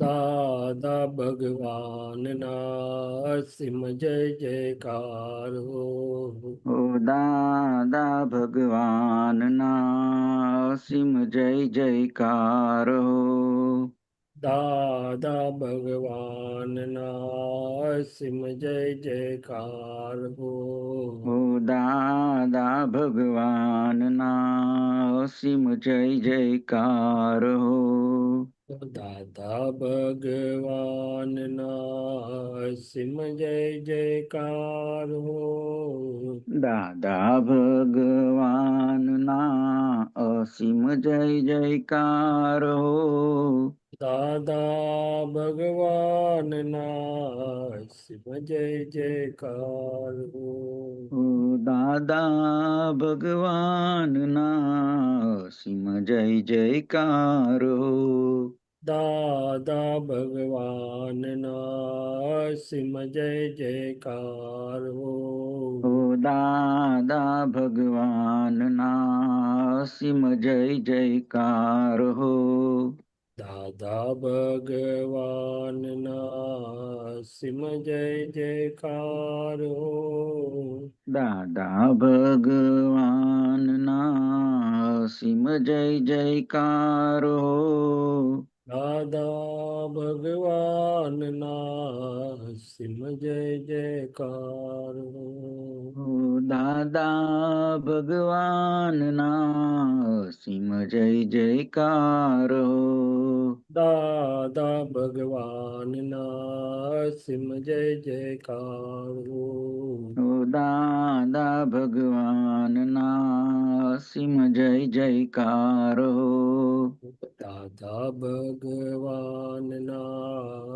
દાદા ભગવાનના અસીમ જય જયકાર હો. ઓ દાદા ભગવાનના અસીમ જય જયકાર હો. દાદા ભગવાનના અસીમ જય જયકાર હો. ઓ દાદા ભગવાનના અસીમ જય જયકાર હો. દાદા ભગવાનના અસીમ જય જયકાર હો. દાદા ભગવાનના અસીમ જય જયકાર હો. દાદા ભગવાનના અસીમ જય જયકાર હો. ઓ દાદા ભગવાનના અસીમ જય જયકાર હો. દાદા ભગવાનના અસીમ જય જયકાર હો. ઓ દાદા ભગવાનના અસીમ જય જયકાર હો. દાદા ભગવાનના અસીમ જય જયકાર હો. દાદા ભગવાનના અસીમ જય જયકાર હો. દાદા ભગવાનના અસીમ જય જયકાર હો. ઓ દાદા ભગવાનના અસીમ જય જયકાર હો. દાદા ભગવાનના અસીમ જય જયકાર હો. ઓ દાદા ભગવાનના અસીમ જય જયકાર હો. દાદા ભગવાનના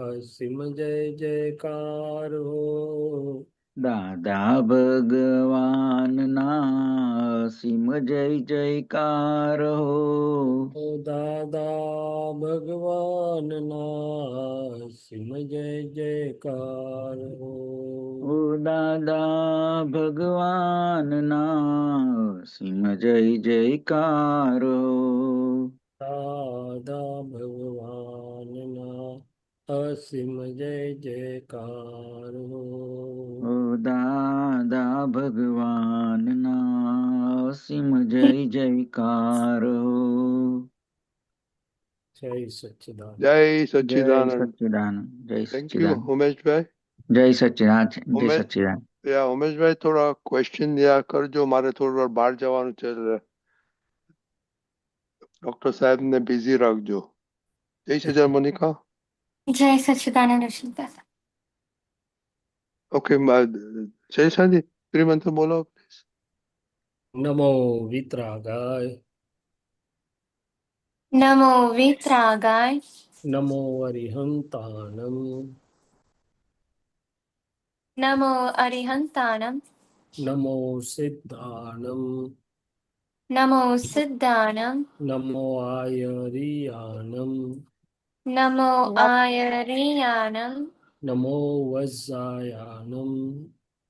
અસીમ જય જયકાર હો. દાદા ભગવાનના અસીમ જય જયકાર હો. ઓ દાદા ભગવાનના અસીમ જય જયકાર હો. ઓ દાદા ભગવાનના અસીમ જય જયકાર હો. દાદા ભગવાનના અસીમ જય જયકાર હો. ઓ દાદા ભગવાનના અસીમ જય જયકાર હો. જય સચ્ચિદાનંદ. જય જય સચ્ચિદાનંદ. સચ્ચિદાનંદ. જય થેન્ક યુ સચ્ચિદાનંદ. ઉમેશભાઈ. જય સચ્ચિદાનંદ. જય ઉમેશ સચ્ચિદાનંદ. ઉમેશભાઈ થોડા ક્વેશ્ચન યા કરજો, મારે થોડી વાર બહાર જવાનું છે એટલે ડોક્ટર સાહેબ ને બિઝી રાખજો. જય સચ્ચિદાનંદ મોનિકા. જય સચ્ચિદાનંદ રશ્મિતા. ઓકે, જય શાંતિ ત્રિમંત્ર બોલો પ્લીઝ. નમો વિતરાગાય. નમો વિતરાગાય. નમો અરિહંતાણમ. નમો અરિહંતાણમ. નમો સિદ્ધાણમ. નમો સિદ્ધાણમ. નમો આયરિયાણમ. નમો આયર્યાણમ. નમો વજ્જાયાણમ.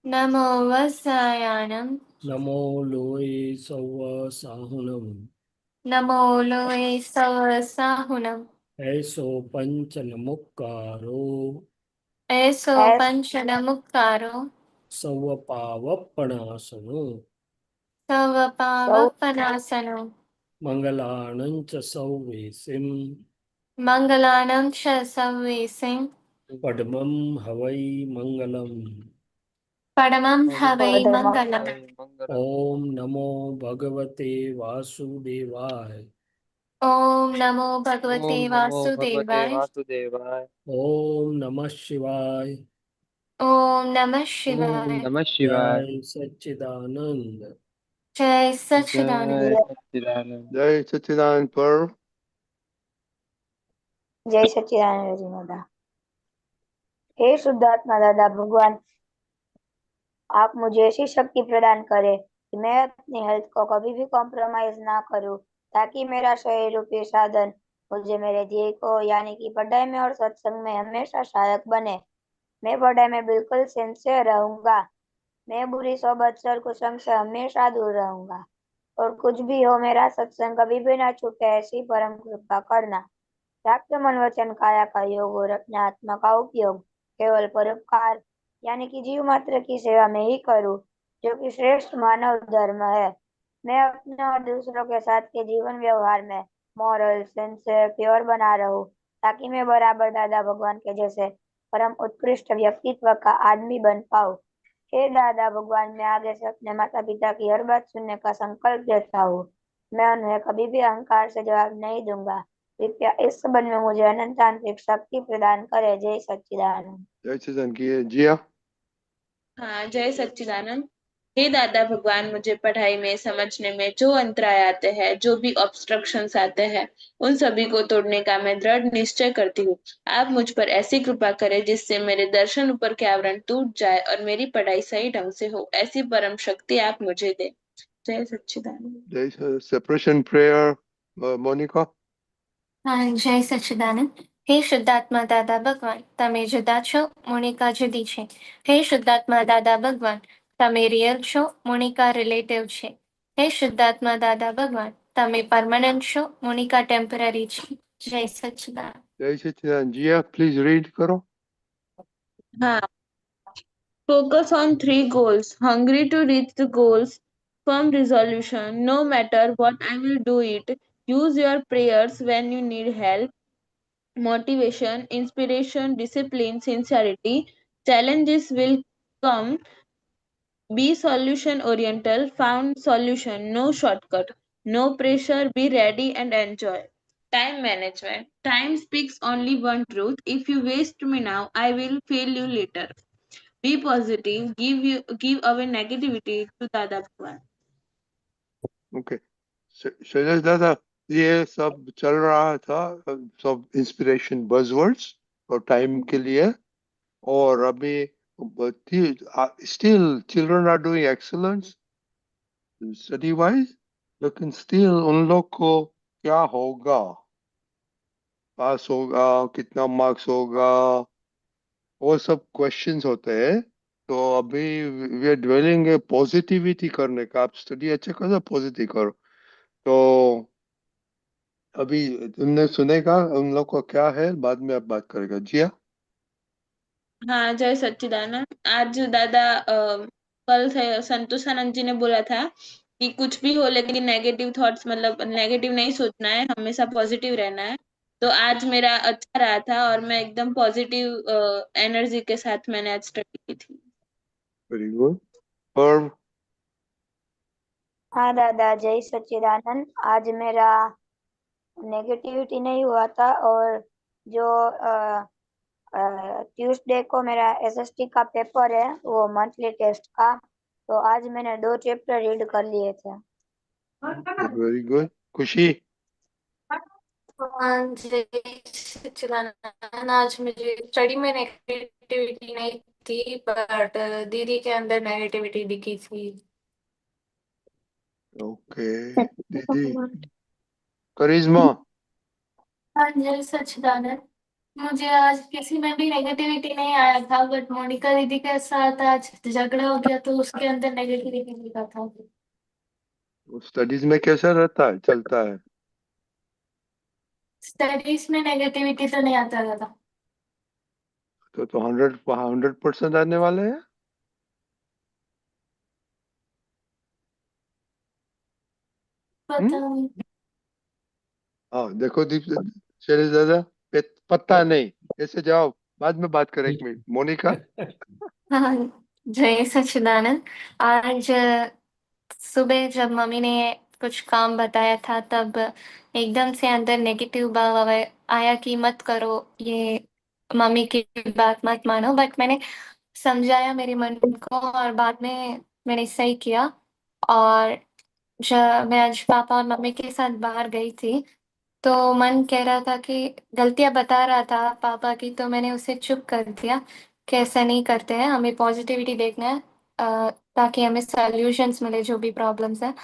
નમો વત્સાયાણમ. નમો લોય સૌ સાહુણમ. નમો લોય સવ સાહુણમ. એસો પંચન મુક્કારો. એસો પંચન મુક્કારો. સૌ પાવપણાસનો. સવ પાવપનાસનો. મંગલાણં ચ સૌવેસિમ. મંગલાણં ચ સવ્વેસિં. પડમં હવૈ મંગલમ. પરમં હવૈ મંગલમ. ઓમ નમો ભગવતે વાસુદેવાય. ઓમ નમો ભગવતે વાસુદેવાય. ઓમ નમઃ શિવાય. ઓમ નમઃ શિવાય. જય સચ્ચિદાનંદ. જય સચ્ચિદાનંદ. જય સચ્ચિદાનંદ પર. जय सच्चिदानंद जी दादा। हे शुद्धात्मा दादा भगवान, आप मुझे ऐसी शक्ति प्रदान करें कि मैं अपनी हेल्थ को कभी भी कॉम्प्रोमाइज ना करूं, ताकि मेरा शरीर रूपी साधन मुझे मेरे ध्येय को यानी कि पढ़ाई में और सत्संग में हमेशा सहायक बने। मैं पढ़ाई में बिल्कुल सिंसियर रहूंगा। मैं बुरी सोबत सर कुसंग से हमेशा दूर रहूंगा और कुछ भी हो मेरा सत्संग कभी भी ना छूटे, ऐसी परम कृपा करना। त्याग मन वचन काया का योग और अपने आत्मा का उपयोग केवल परोपकार यानी कि जीव मात्र की सेवा में ही करूं, जो कि श्रेष्ठ मानव धर्म है। मैं अपने और दूसरों के साथ के जीवन व्यवहार में मॉरल सिंसियर प्योर बना रहूं, ताकि मैं बराबर दादा भगवान के जैसे परम उत्कृष्ट व्यक्तित्व का आदमी बन पाऊं। हे दादा भगवान, मैं आगे से अपने माता पिता की हर बात सुनने का संकल्प लेता हूँ। मैं उन्हें कभी भी अहंकार से जवाब नहीं दूंगा। कृपया इस संबंध में मुझे अनंत आंतरिक शक्ति प्रदान करे। जय सच्चिदानंद। जय सच्चिदानंद की जिया। हाँ, जय सच्चिदानंद। हे दादा भगवान, मुझे पढ़ाई में समझने में जो अंतराय आते हैं, जो भी ऑब्स्ट्रक्शंस आते हैं, उन सभी को तोड़ने का मैं दृढ़ निश्चय करती हूँ। आप मुझ पर ऐसी कृपा करें जिससे मेरे दर्शन ऊपर के आवरण टूट जाए और मेरी पढ़ाई सही ढंग से हो। ऐसी परम शक्ति आप मुझे दे। जय सच्चिदानंद। जय सेपरेशन प्रेयर मोनिका। હા જય સચ્ચિદાનંદ. હે શુદ્ધાત્મા દાદા ભગવાન, તમે જુદા છો, મોનિકા જુદી છે. હે શુદ્ધાત્મા દાદા ભગવાન, તમે રિયલ છો, મોનિકા રિલેટિવ છે. હે શુદ્ધાત્મા દાદા ભગવાન, તમે પરમનન્ટ છો, મોનિકા ટેમ્પરરી છે. જય સચ્ચિદાનંદ. जय सच्चिदानंद जिया प्लीज रीड करो. हाँ. Focus on 3 goals. Hungry to reach the goals. Firm resolution. No matter what, I will do it. Use your prayers when you need help. Motivation, inspiration, discipline, sincerity. Challenges will come. Be solution oriental. Found solution. No shortcut. No pressure. Be ready and enjoy. Time management. Time speaks only one truth. If you waste me now, I will fail you later. Be positive. Give away negativity to Dada Bhagwan. Okay Shailesh दादा, ये सब चल रहा था, सब inspiration buzzwords और time के लिए, और अभी still children are doing excellence study wise, लेकिन स्टिल उन लोग को क्या होगा, पास होगा, कितना मार्क्स होगा, वो सब क्वेश्चंस होते हैं. तो अभी वी आर ड्वेलिंग पॉजिटिविटी करने का, आप स्टडी अच्छा करो, पॉजिटिव करो. तो अभी तुमने सुनेगा उन लोग को क्या है, बाद में आप बात करेगा. जिया. हाँ, जय सच्चिदानंद. आज दादा कल संतोषानंद जी ने बोला था कि कुछ भी हो लेकिन नेगेटिव थॉट्स, मतलब नेगेटिव नहीं सोचना है, हमेशा पॉजिटिव रहना है. तो आज मेरा अच्छा रहा था और मैं एकदम पॉजिटिव एनर्जी के साथ मैंने आज स्टडी की थी. Very good. और हाँ दादा, जय सच्चिदानंद। आज मेरा नेगेटिविटी नहीं हुआ था, और जो ट्यूसडे को मेरा एसएसटी का पेपर है, वो मंथली टेस्ट का, तो आज मैंने 2 चैप्टर रीड कर लिए थे. Very good. खुशी. हाँ जय सच्चिदानंद. आज मुझे स्टडी में नेगेटिविटी नहीं थी, बट दीदी के अंदर नेगेटिविटी दिखी थी. ओके दीदी. करिश्मा. हाँ जय सच्चिदानंद. मुझे आज किसी में भी नेगेटिविटी नहीं आया था, बट मोनिका दीदी के साथ आज झगड़ा हो गया तो उसके अंदर नेगेटिविटी दिखा था. स्टडीज में कैसा रहता है, चलता है? स्टडीज में नेगेटिविटी तो नहीं आता था. तो 100% आने वाले हैं. पता नहीं. हाँ देखो दीप, शैलेश दादा, पता नहीं, ऐसे जाओ, बाद में बात करें. 1 मिनट. मोनिका. हाँ जय सच्चिदानंद. आज सुबह जब मम्मी ने कुछ काम बताया था, तब एकदम से अंदर नेगेटिव भाव आया कि मत करो ये, मम्मी की बात मत मानो. बट मैंने समझाया मेरे मन को और बाद में मैंने सही किया. और जब मैं आज पापा और मम्मी के साथ बाहर गई थी, तो मन कह रहा था कि गलतियां बता रहा था पापा की, तो मैंने उसे चुप कर दिया कि ऐसा नहीं करते हैं, हमें पॉजिटिविटी देखना है, ताकि हमें सॉल्यूशंस मिले जो भी प्रॉब्लम्स है.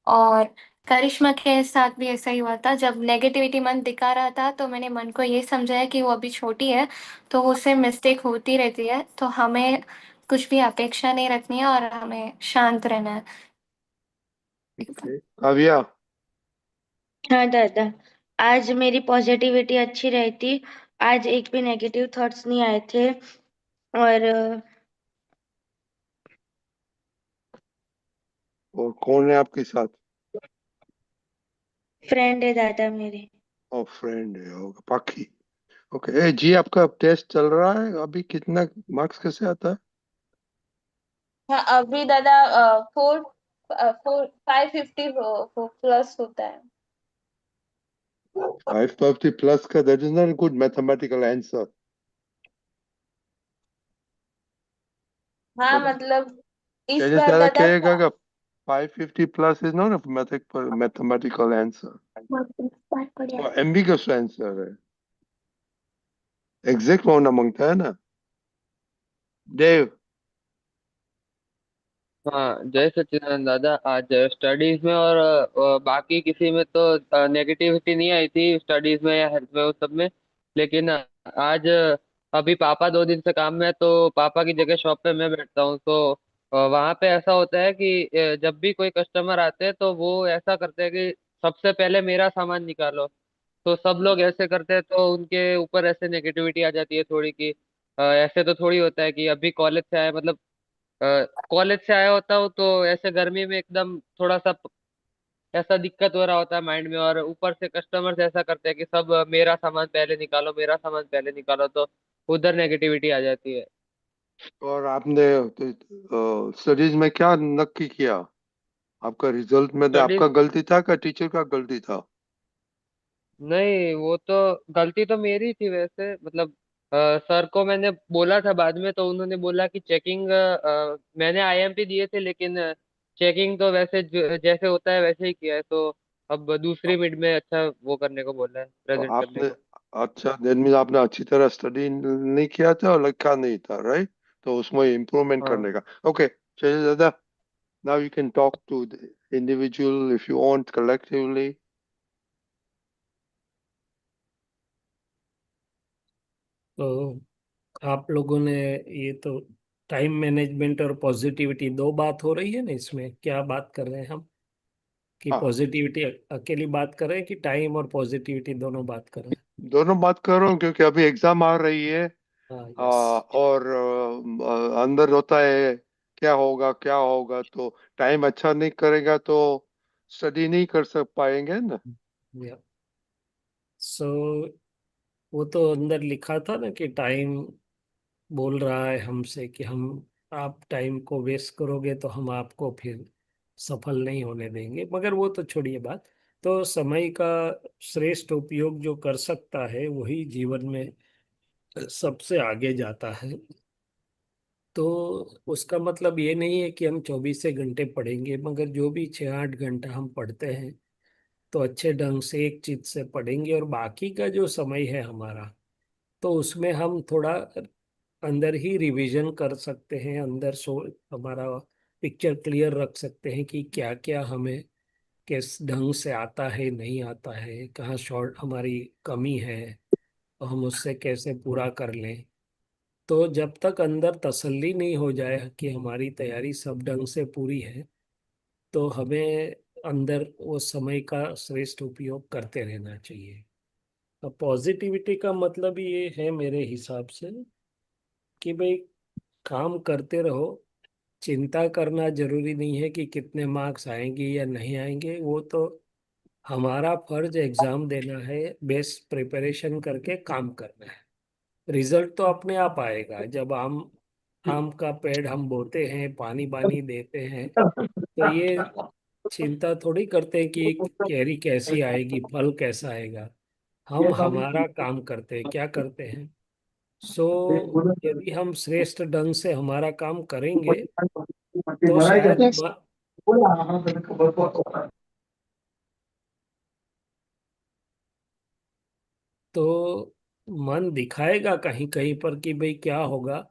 और करिश्मा के साथ भी ऐसा ही हुआ था. जब नेगेटिविटी मन दिखा रहा था तो मैंने मन को ये समझाया कि वो अभी छोटी है, तो उससे मिस्टेक होती रहती है, तो हमें कुछ भी अपेक्षा नहीं रखनी है और हमें शांत रहना है. काव्या. हाँ दादा, आज मेरी पॉजिटिविटी अच्छी रहती, आज एक भी नेगेटिव थॉट्स नहीं आए थे। और और कौन है आपके साथ? फ्रेंड है दादा मेरे। और फ्रेंड है, ओके, पाखी। ओके, ए जी, आपका टेस्ट चल रहा है अभी, कितना मार्क्स कैसे आता है? हाँ, अभी दादा 550 प्लस होता है। 550 प्लस का, that is not good mathematical answer. हाँ मतलब इस चलिए बार दादा दादा कहेगा कि 550 plus is not mathematical answer, वो एम्बिगस आंसर है, एग्जैक्ट होना मांगता है ना देव। हाँ, जय सच्चिदानंद दादा। आज स्टडीज में और बाकी किसी में तो नेगेटिविटी नहीं आई थी, स्टडीज में या हेल्थ में, उस सब में। लेकिन आज अभी पापा 2 दिन से काम में है, तो पापा की जगह शॉप पे मैं बैठता हूँ। तो वहाँ पे ऐसा होता है कि जब भी कोई कस्टमर आते हैं तो वो ऐसा करते हैं कि सबसे पहले मेरा सामान निकालो। तो सब लोग ऐसे करते हैं, तो उनके ऊपर ऐसे नेगेटिविटी आ जाती है थोड़ी कि ऐसे तो थोड़ी होता है कि अभी कॉलेज से आए, मतलब कॉलेज से आया होता हूँ तो ऐसे गर्मी में एकदम थोड़ा सा ऐसा दिक्कत हो रहा होता है माइंड में, और ऊपर से कस्टमर्स ऐसा करते हैं कि सब मेरा सामान पहले निकालो, मेरा सामान पहले निकालो, तो उधर नेगेटिविटी आ जाती है। और आपने स्टडीज में क्या नक्की किया? आपका रिजल्ट में स्टडीज, आपका गलती था का टीचर का गलती था? नहीं वो तो गलती तो मेरी थी वैसे, मतलब सर को मैंने बोला था बाद में, तो उन्होंने बोला कि चेकिंग, मैंने आईएमपी दिए थे लेकिन चेकिंग तो वैसे जैसे होता है वैसे ही किया है, तो अब दूसरी मिड में अच्छा वो करने को बोला है, तो प्रेजेंट करने आपने, को। अच्छा, देन मीन आपने अच्छी तरह स्टडी नहीं किया था और लिखा नहीं था, राइट? तो उसमें इम्प्रूवमेंट हाँ। करने का। ओके, चलिए दादा, now you can talk to individual if you want, collectively. तो आप लोगों ने ये तो टाइम मैनेजमेंट और पॉजिटिविटी दो बात हो रही है ना, इसमें क्या बात कर रहे हैं हम? कि हाँ, पॉजिटिविटी अकेली बात कर रहे हैं कि टाइम और पॉजिटिविटी दोनों बात कर रहे हैं? दोनों बात कर रहा हूँ क्योंकि अभी एग्जाम आ रही है। हाँ, यस। और अंदर होता है क्या होगा क्या होगा, तो टाइम अच्छा नहीं करेगा तो स्टडी नहीं कर सक पाएंगे ना। या सो वो तो अंदर लिखा था ना कि टाइम बोल रहा है हमसे कि हम, आप टाइम को वेस्ट करोगे तो हम आपको फिर सफल नहीं होने देंगे। मगर वो तो छोड़िए बात। तो समय का श्रेष्ठ उपयोग जो कर सकता है वही जीवन में सबसे आगे जाता है। तो उसका मतलब ये नहीं है कि हम 24 घंटे पढ़ेंगे, मगर जो भी 6-8 घंटा हम पढ़ते हैं तो अच्छे ढंग से एक चीज से पढ़ेंगे, और बाकी का जो समय है हमारा, तो उसमें हम थोड़ा अंदर ही रिवीजन कर सकते हैं, अंदर सो हमारा पिक्चर क्लियर रख सकते हैं कि क्या क्या हमें किस ढंग से आता है, नहीं आता है, कहाँ शॉर्ट हमारी कमी है, और हम उससे कैसे पूरा कर लें। तो जब तक अंदर तसल्ली नहीं हो जाए कि हमारी तैयारी सब ढंग से पूरी है, तो हमें अंदर वो समय का श्रेष्ठ उपयोग करते रहना चाहिए। अब पॉजिटिविटी का मतलब ये है मेरे हिसाब से कि भाई काम करते रहो। चिंता करना जरूरी नहीं है कि कितने मार्क्स आएंगे या नहीं आएंगे, वो तो हमारा फर्ज एग्जाम देना है, बेस्ट प्रिपरेशन करके काम करना है। रिजल्ट तो अपने आप आएगा। जब आम आम का पेड़ हम बोते हैं, पानी पानी देते हैं, तो ये चिंता थोड़ी करते हैं कि कैरी कैसी आएगी, फल कैसा आएगा। हम हमारा काम करते हैं, क्या करते हैं। सो यदि हम श्रेष्ठ ढंग से हमारा काम करेंगे तो शायद तो मन दिखाएगा कहीं कहीं पर कि भाई क्या होगा।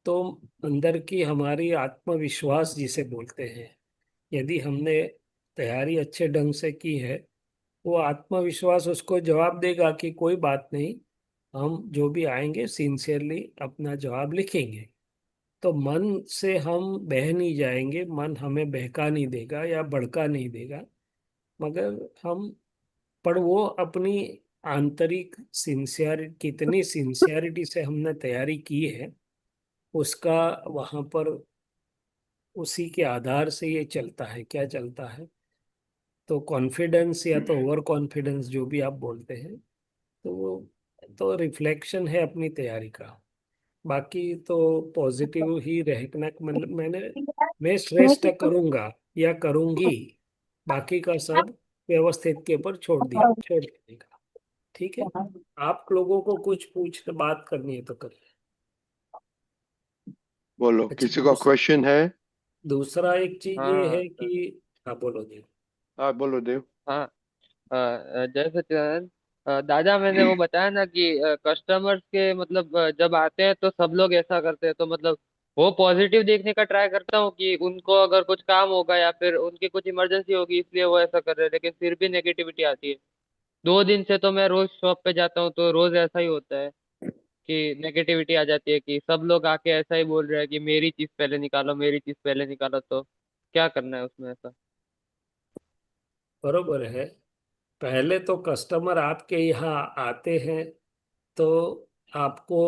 तो अंदर की हमारी आत्मविश्वास जिसे बोलते हैं, यदि हमने तैयारी अच्छे ढंग से की है, वो आत्मविश्वास उसको जवाब देगा कि कोई बात नहीं, हम जो भी आएंगे सिंसियरली अपना जवाब लिखेंगे। तो मन से हम बह नहीं जाएंगे, मन हमें बहका नहीं देगा या भड़का नहीं देगा, मगर हम पर वो अपनी आंतरिक कितनी सिंसियरिटी से हमने तैयारी की है, उसका वहां पर उसी के आधार से ये चलता है। क्या चलता है? तो कॉन्फिडेंस या तो ओवर कॉन्फिडेंस, जो भी आप बोलते हैं, तो वो तो रिफ्लेक्शन है अपनी तैयारी का। बाकी तो पॉजिटिव ही रहना, मतलब मैं श्रेष्ठ करूंगा या करूंगी, बाकी का सब व्यवस्थित के ऊपर छोड़ देने का। ठीक है, आप लोगों को कुछ पूछ बात करनी है तो करिए। बोलो, अच्छा, किसी का क्वेश्चन है? दूसरा एक चीज ये हाँ है कि, हाँ बोलो जी। हाँ बोलो देव। हाँ। जय सच्चिदानंद। दादा, मैंने वो बताया ना कि कस्टमर्स के मतलब जब आते हैं तो सब लोग ऐसा करते हैं, तो मतलब वो पॉजिटिव देखने का ट्राई करता हूँ कि उनको अगर कुछ काम होगा या फिर उनकी कुछ इमरजेंसी होगी इसलिए वो ऐसा कर रहे हैं, लेकिन फिर भी नेगेटिविटी आती है। 2 दिन से तो मैं रोज शॉप पे जाता हूँ तो रोज ऐसा ही होता है कि नेगेटिविटी आ जाती है कि सब लोग आके ऐसा ही बोल रहे हैं कि मेरी चीज पहले निकालो, मेरी चीज पहले निकालो। तो क्या करना है उसमें ऐसा? बरोबर है। पहले तो कस्टमर आपके यहाँ आते हैं तो आपको,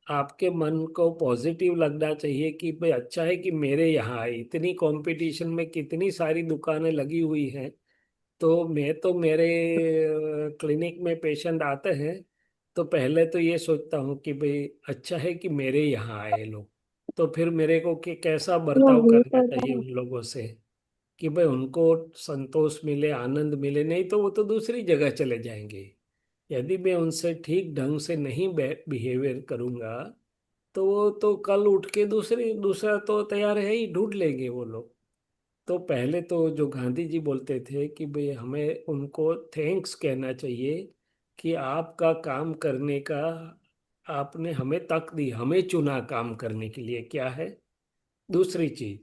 आपके मन को पॉजिटिव लगना चाहिए कि भाई अच्छा है कि मेरे यहाँ आए। इतनी कंपटीशन में कितनी सारी दुकानें लगी हुई हैं, तो मैं तो मेरे क्लिनिक में पेशेंट आते हैं तो पहले तो ये सोचता हूँ कि भाई अच्छा है कि मेरे यहाँ आए लोग। तो फिर मेरे को कि कैसा बर्ताव करना चाहिए उन लोगों से कि भाई उनको संतोष मिले, आनंद मिले, नहीं तो वो तो दूसरी जगह चले जाएंगे। यदि मैं उनसे ठीक ढंग से नहीं बिहेवियर करूंगा तो वो तो कल उठ के दूसरा तो तैयार है ही, ढूंढ लेंगे वो लोग। तो पहले तो जो गांधी जी बोलते थे कि भाई हमें उनको थैंक्स कहना चाहिए कि आपका काम करने का, आपने हमें तक दी, हमें चुना काम करने के लिए। क्या है दूसरी चीज?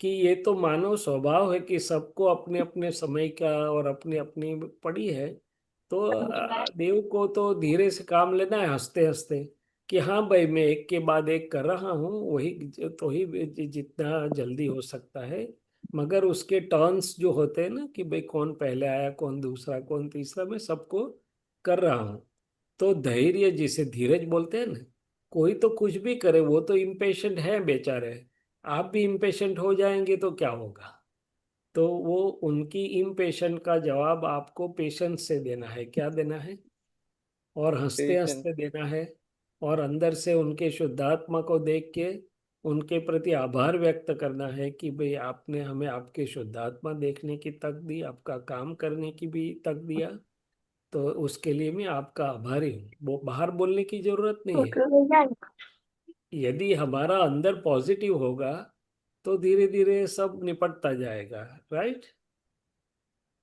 कि ये तो मानव स्वभाव है कि सबको अपने अपने समय का और अपनी अपनी पड़ी है। तो देव को तो धीरे से काम लेना है, हंसते हंसते, कि हाँ भाई मैं एक के बाद एक कर रहा हूँ, वही तो ही जितना जल्दी हो सकता है। मगर उसके टर्न्स जो होते हैं ना कि भाई कौन पहले आया, कौन दूसरा, कौन तीसरा, मैं सबको कर रहा हूँ। तो धैर्य, जिसे धीरज बोलते हैं ना, कोई तो कुछ भी करे, वो तो इम्पेशेंट है बेचारे, आप भी इम्पेशेंट हो जाएंगे तो क्या होगा? तो वो उनकी इम्पेशेंट का जवाब आपको पेशेंस से देना है। क्या देना है? और हंसते पेशेंस। हंसते देना है। और अंदर से उनके शुद्धात्मा को देख के उनके प्रति आभार व्यक्त करना है कि भाई आपने हमें आपके शुद्धात्मा देखने की तक दी, आपका काम करने की भी तक दिया। तो उसके लिए मैं आपका आभारी हूँ। वो बाहर बोलने की जरूरत नहीं है। यदि हमारा अंदर पॉजिटिव होगा तो धीरे धीरे सब निपटता जाएगा। राइट?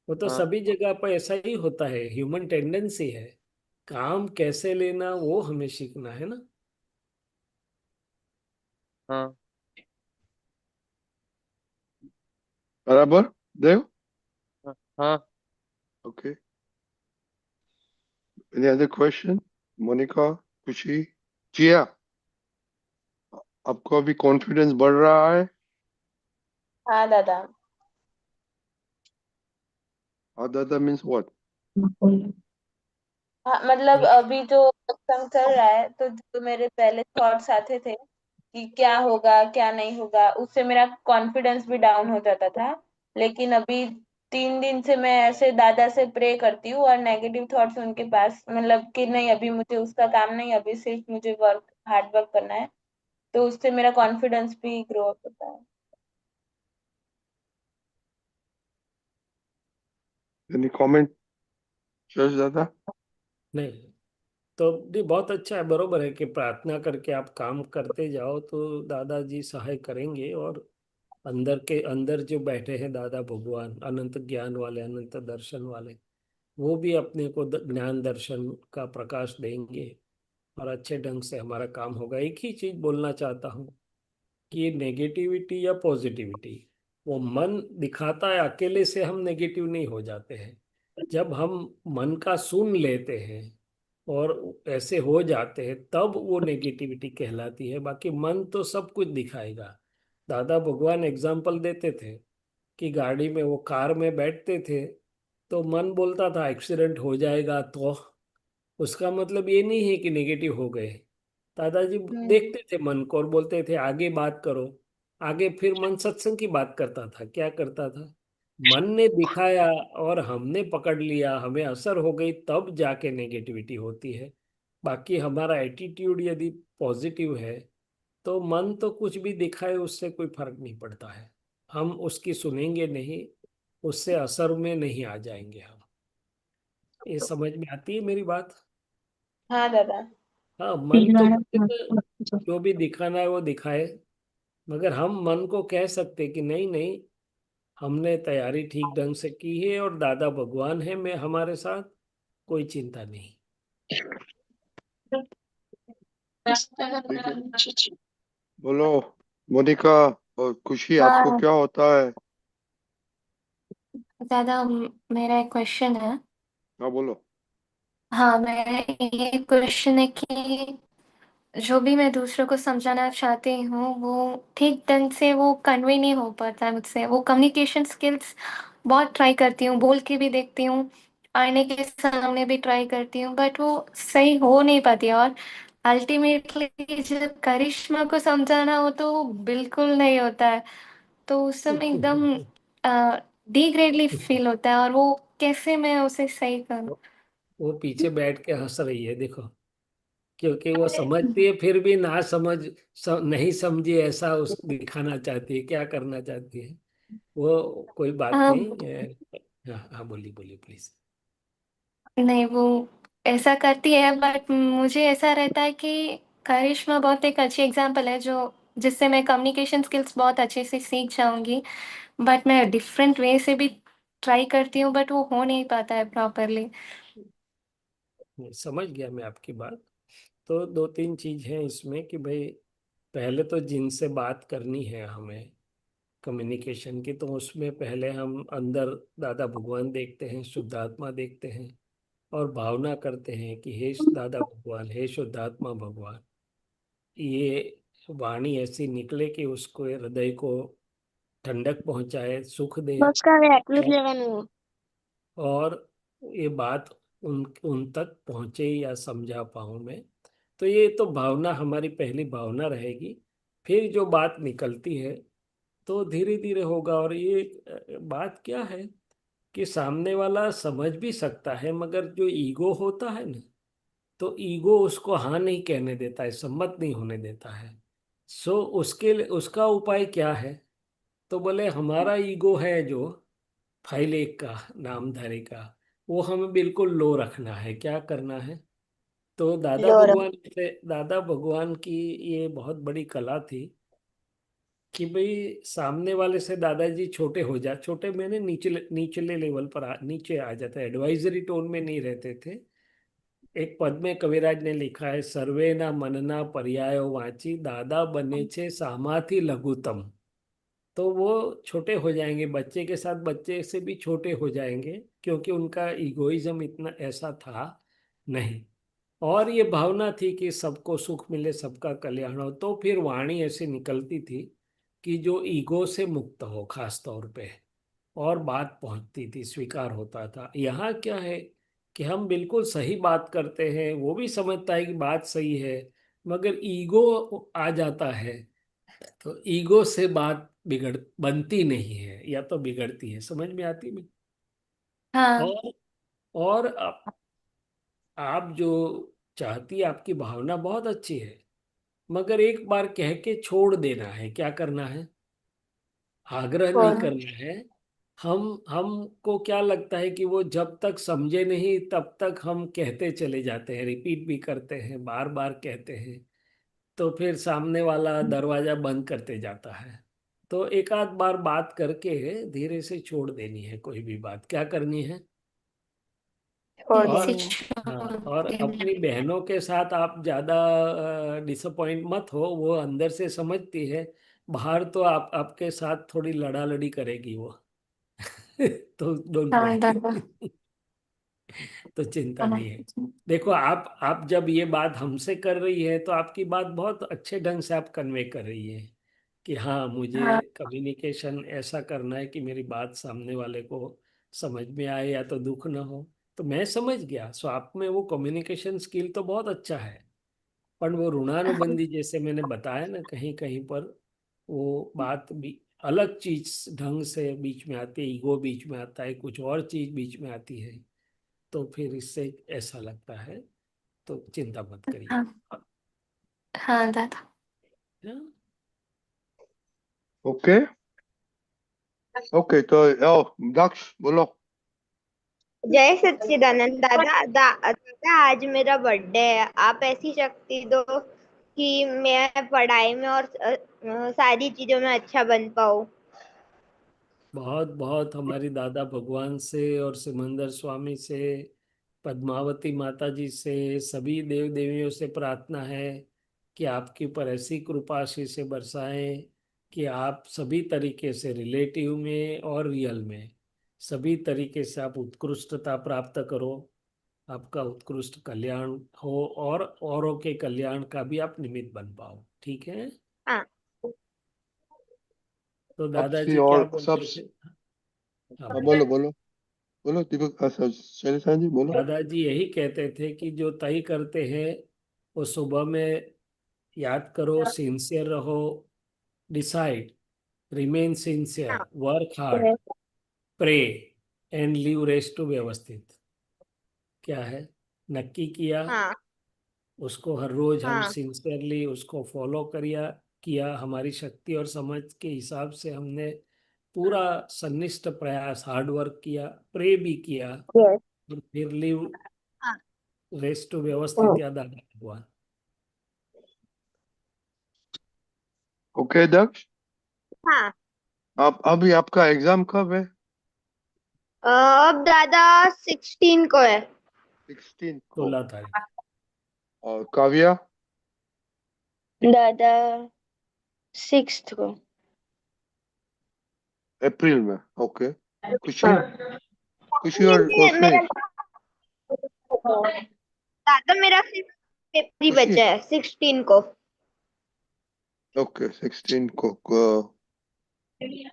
वो तो हाँ। सभी जगह पर ऐसा ही होता है, ह्यूमन टेंडेंसी है। काम कैसे लेना वो हमें सीखना है ना। हाँ। बराबर देव। हाँ। हाँ। Okay, any other question? Monika, Khushi, Jiya, आपको अभी कॉन्फिडेंस बढ़ रहा है? हाँ दादा। और दादा मीन्स व्हाट? हाँ मतलब अभी जो सत्संग चल रहा है तो जो मेरे पहले थॉट्स आते थे कि क्या होगा क्या नहीं होगा, उससे मेरा कॉन्फिडेंस भी डाउन हो जाता था। लेकिन अभी 3 दिन से मैं ऐसे दादा से प्रे करती हूँ और नेगेटिव थॉट्स उनके पास, मतलब कि नहीं अभी मुझे उसका काम नहीं, अभी सिर्फ मुझे वर्क, हार्ड वर्क करना है। तो उससे मेरा कॉन्फिडेंस भी ग्रो अप होता है। एनी कमेंट शश दादा? नहीं तो ये बहुत अच्छा है, बरोबर है कि प्रार्थना करके आप काम करते जाओ तो दादाजी सहाय करेंगे। और अंदर के अंदर जो बैठे हैं दादा भगवान, अनंत ज्ञान वाले, अनंत दर्शन वाले, वो भी अपने को ज्ञान दर्शन का प्रकाश देंगे और अच्छे ढंग से हमारा काम होगा। एक ही चीज बोलना चाहता हूँ कि नेगेटिविटी या पॉजिटिविटी वो मन दिखाता है, अकेले से हम नेगेटिव नहीं हो जाते हैं। जब हम मन का सुन लेते हैं और ऐसे हो जाते हैं तब वो नेगेटिविटी कहलाती है। बाकी मन तो सब कुछ दिखाएगा। दादा भगवान एग्जाम्पल देते थे कि गाड़ी में, वो कार में बैठते थे तो मन बोलता था एक्सीडेंट हो जाएगा, तो उसका मतलब ये नहीं है कि नेगेटिव हो गए। दादाजी देखते थे मन को और बोलते थे आगे बात करो आगे। फिर मन सत्संग की बात करता था, क्या करता था, मन ने दिखाया और हमने पकड़ लिया, हमें असर हो गई, तब जाके नेगेटिविटी होती है। बाकी हमारा एटीट्यूड यदि पॉजिटिव है तो मन तो कुछ भी दिखाए उससे कोई फर्क नहीं पड़ता है। हम उसकी सुनेंगे नहीं, उससे असर में नहीं आ जाएंगे हम। ये समझ में आती है मेरी बात? हाँ दादा। हाँ, मन तो जो भी दिखाना है वो दिखाए, मगर हम मन को कह सकते कि नहीं नहीं, हमने तैयारी ठीक ढंग से की है और दादा भगवान है मैं हमारे साथ, कोई चिंता नहीं। ठीक है, बोलो मोनिका और खुशी, आपको हाँ क्या होता है? दादा, मेरा एक क्वेश्चन है। हाँ बोलो। हाँ, मेरा ये क्वेश्चन है कि जो भी मैं दूसरों को समझाना चाहती हूँ वो ठीक ढंग से वो कन्वे नहीं हो पाता है मुझसे। वो कम्युनिकेशन स्किल्स बहुत ट्राई करती हूँ, बोल के भी देखती हूँ, आईने के सामने भी ट्राई करती हूँ, बट वो सही हो नहीं पाती। और अल्टीमेटली जब करिश्मा को समझाना हो तो वो बिल्कुल नहीं होता है। तो उस समय एकदम डिग्रेडली फील होता है, और वो कैसे मैं उसे सही करूँ। वो पीछे बैठ के हंस रही है देखो, क्योंकि वो समझती है फिर भी ना नहीं समझी ऐसा उस दिखाना चाहती है, क्या करना चाहती है वो। कोई बात हाँ, नहीं हाँ हाँ, बोलिए बोलिए प्लीज। नहीं वो ऐसा करती है, बट मुझे ऐसा रहता है कि करिश्मा बहुत एक अच्छी एग्जाम्पल है जो जिससे मैं कम्युनिकेशन स्किल्स बहुत अच्छे से सीख जाऊंगी। बट मैं डिफरेंट वे से भी ट्राई करती हूँ, बट वो हो नहीं पाता है प्रॉपरली। समझ गया मैं आपकी बात। तो दो तीन चीज है इसमें कि भाई, पहले तो जिनसे बात करनी है हमें कम्युनिकेशन की, तो उसमें पहले हम अंदर दादा भगवान देखते हैं, शुद्धात्मा देखते हैं, और भावना करते हैं कि हे दादा भगवान, हे शुद्धात्मा भगवान, ये वाणी ऐसी निकले कि उसको हृदय को ठंडक पहुंचाए, सुख दे, और और ये बात उन उन तक पहुंचे या समझा पाऊं मैं। तो ये तो भावना हमारी पहली भावना रहेगी। फिर जो बात निकलती है तो धीरे धीरे होगा। और ये बात क्या है कि सामने वाला समझ भी सकता है, मगर जो ईगो होता है ना, तो ईगो उसको हाँ नहीं कहने देता है, सम्मत नहीं होने देता है। सो उसके लिए उसका उपाय क्या है? तो बोले हमारा ईगो है जो फाइल एक का, नामधारी का, वो हमें बिल्कुल लो रखना है। क्या करना है? तो लोर दादा भगवान की ये बहुत बड़ी कला थी कि भाई सामने वाले से दादाजी छोटे हो जा, छोटे मैंने निचले निचले लेवल पर नीचे आ जाते, एडवाइजरी टोन में नहीं रहते थे। एक पद में कविराज ने लिखा है, सर्वे ना मनना पर्यायो वांची, दादा बने छे सामाथी लघुतम। तो वो छोटे हो जाएंगे, बच्चे के साथ बच्चे से भी छोटे हो जाएंगे, क्योंकि उनका इगोइज्म इतना ऐसा था नहीं। और ये भावना थी कि सबको सुख मिले, सबका कल्याण हो। तो फिर वाणी ऐसी निकलती थी कि जो ईगो से मुक्त हो खास तौर पे, और बात पहुंचती थी, स्वीकार होता था। यहाँ क्या है कि हम बिल्कुल सही बात करते हैं, वो भी समझता है कि बात सही है, मगर ईगो आ जाता है, तो ईगो से बात बिगड़ बनती नहीं है, या तो बिगड़ती है। समझ में आती है? हाँ, और और आप जो चाहती है, आपकी भावना बहुत अच्छी है, मगर एक बार कह के छोड़ देना है। क्या करना है? आग्रह नहीं और करना है। हमको क्या लगता है कि वो जब तक समझे नहीं तब तक हम कहते चले जाते हैं, रिपीट भी करते हैं, बार बार कहते हैं, तो फिर सामने वाला दरवाजा बंद करते जाता है। तो एक आध बार बात करके धीरे से छोड़ देनी है कोई भी बात। क्या करनी है? छोड़ और इसे देनी है। हाँ, छोड़ और देना। अपनी बहनों के साथ आप ज्यादा डिसअपॉइंट मत हो, वो अंदर से समझती है, बाहर तो आपके साथ थोड़ी लड़ा लड़ी करेगी वो। तो डोंट हाँ वरी। दादा। तो चिंता हाँ नहीं है। देखो, आप जब ये बात हमसे कर रही है तो आपकी बात बहुत अच्छे ढंग से आप कन्वे कर रही है कि हाँ, मुझे हाँ कम्युनिकेशन ऐसा करना है कि मेरी बात सामने वाले को समझ में आए या तो दुख न हो। तो मैं समझ गया। सो आप में वो कम्युनिकेशन स्किल तो बहुत अच्छा है, पर वो ऋणानुबंधी जैसे मैंने बताया ना, कहीं कहीं पर वो बात भी अलग चीज ढंग से बीच में आती है, ईगो बीच में आता है, कुछ और चीज बीच में आती है, तो फिर इससे ऐसा लगता है। तो चिंता मत करिए। हाँ हाँ दादा। हाँ? ओके ओके, तो दक्ष बोलो। जय सच्चिदानंद दादा, आज मेरा बर्थडे है। आप ऐसी शक्ति दो कि मैं पढ़ाई में और सारी चीजों में अच्छा बन पाऊँ। बहुत बहुत हमारी दादा भगवान से और सिमंदर स्वामी से, पद्मावती माता जी से, सभी देव देवियों से प्रार्थना है कि आपके ऊपर ऐसी कृपा आशीष से बरसाएं कि आप सभी तरीके से, रिलेटिव में और रियल में, सभी तरीके से आप उत्कृष्टता प्राप्त करो। आपका उत्कृष्ट कल्याण हो और औरों के कल्याण का भी आप निमित्त बन पाओ। ठीक है। हाँ तो सबसे दादाजी क्या और सब। बोलते थे? हाँ हाँ, बोलो। बोलो बोलो बोलो दीपक, शैलेश जी बोलो। दादाजी यही कहते थे कि जो तय करते हैं वो सुबह में याद करो, सिंसियर रहो, decide, remain sincere, work hard, pray and leave rest to व्यवस्थित। क्या है, नक्की किया, हाँ उसको हर रोज हम हाँ सिंसियरली उसको फॉलो करिया किया, हमारी शक्ति और समझ के हिसाब से हमने पूरा सन्निष्ठ प्रयास, हार्ड वर्क किया, प्रे भी किया, यस। और फिर लीव हाँ रेस्ट टू व्यवस्थित याद आ हुआ। ओके दक्ष, हाँ। आप अभी आपका एग्जाम कब है? अब दादा 16 को है। 16 को। 16 तारीख। और काव्या? दादा 6th को। अप्रैल में। ओके। खुशी, खुशी और रोशनी? मेरा दादा मेरा सिर्फ पेपर ही खुशी, बचा है 16 को। ओके 16 को।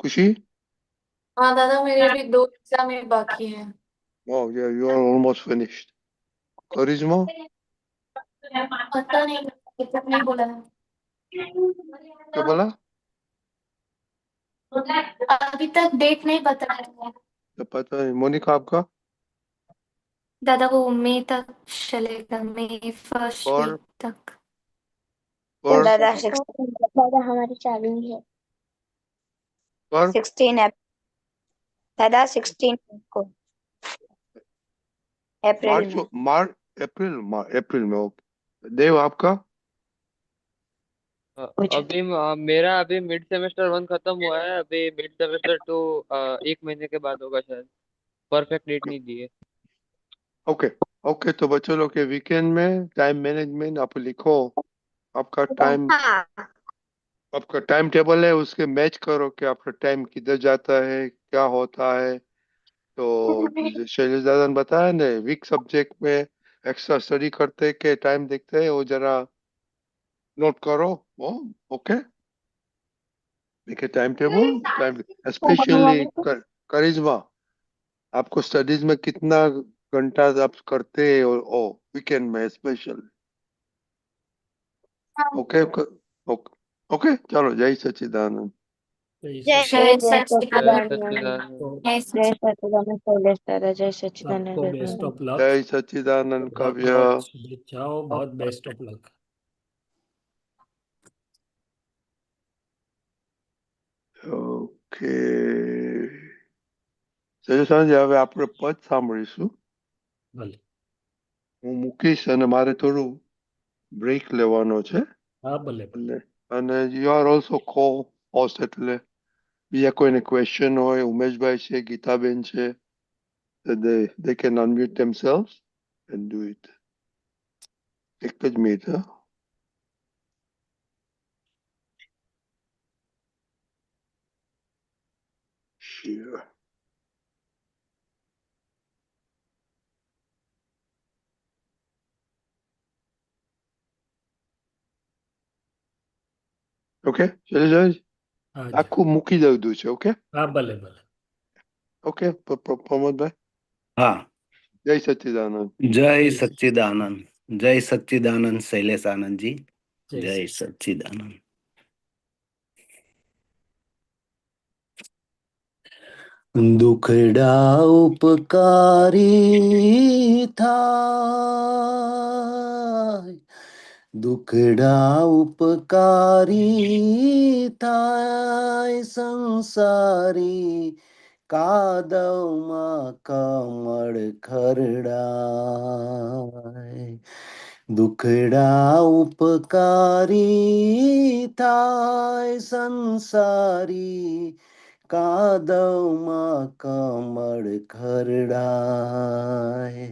खुशी? हाँ दादा, मेरे भी 2 एग्जाम ही बाकी हैं। Oh yeah, you are almost finished. करिश्मा? पता नहीं, कितना नहीं बोला है। क्या बोला? अभी तक डेट नहीं बताया है। तो पता नहीं। मोनिका आपका? दादा वो मई तक चलेगा, मई फर्स्ट और वीक तक। और दादा 16 दादा हमारी चालू ही है। और 16 दादा 16 को अप्रैल मार्च, में। मार्च अप्रैल, अप्रैल में। ओके। देव आपका? अभी मेरा अभी मिड सेमेस्टर 1 खत्म हुआ है, अभी मिड सेमेस्टर 2 1 महीने के बाद होगा शायद। परफेक्ट डेट नहीं दी है। ओके ओके, तो बच्चों लोग के वीकेंड में टाइम मैनेजमेंट आप लिखो। आपका टाइम, हाँ आपका टाइम टेबल है, उसके मैच करो कि आपका टाइम किधर जाता है, क्या होता है। तो शैलेश दादा ने बताया ना, वीक सब्जेक्ट में एक्स्ट्रा स्टडी करते के टाइम देखते हैं, वो जरा नोट करो। वो ओके, देखिए टाइम टेबल, टाइम स्पेशली करिश्मा, आपको स्टडीज में कितना घंटा आप करते हैं ओ वीकेंड में स्पेशल। ओके ओके ओके, चलो जय सच्चिदानंद। तो जय इस जय जय जय सच्चिदानंद। सच्चिदानंद। सच्चिदानंद। तो जय जय सच्चिदानंद। सच्चिदानंद शैलेश दादा। जय आपको सच्चिदानंद बेस्ट दादा। Of luck. जय सच्चिदानंद बहुत काव्य। बहुत शुभेच्छाओं, बहुत best of luck. Okay, suggestion હવે આપણે પદ સાંભળીશું. ભલે। હું મૂકીશ અને મારે થોડું બ્રેક લેવાનો છે. હા ભલે ભલે। અને અને યુ આર ઓલ્સો કો હોસ્ટ, એટલે બીજા કોઈને ક્વેશ્ચન હોય, ઉમેશભાઈ છે, ગીતાબેન છે, they can unmute themselves and do it. એક જ મિનિટ. હા, sure. ઓકે શૈલેષભાઈ, હા જી। આખું મૂકી દઉં છે. ઓકે. હા ભલે ભલે। ઓકે પ્રમોદભાઈ, હા, જય સચ્ચિદાનંદ. જય જય સચ્ચિદાનંદ, જય સચ્ચિદાનંદ શૈલેષ આનંદજી, જય જય સચ્ચિદાનંદ. દુખડા ઉપકારી થાય, દુખડા ઉપકારી થાય સંસારી, કાદવમાં કમળ ખરડાય. દુખડા ઉપકારી થાય સંસારી, કાદવમાં કમળ ખરડાય.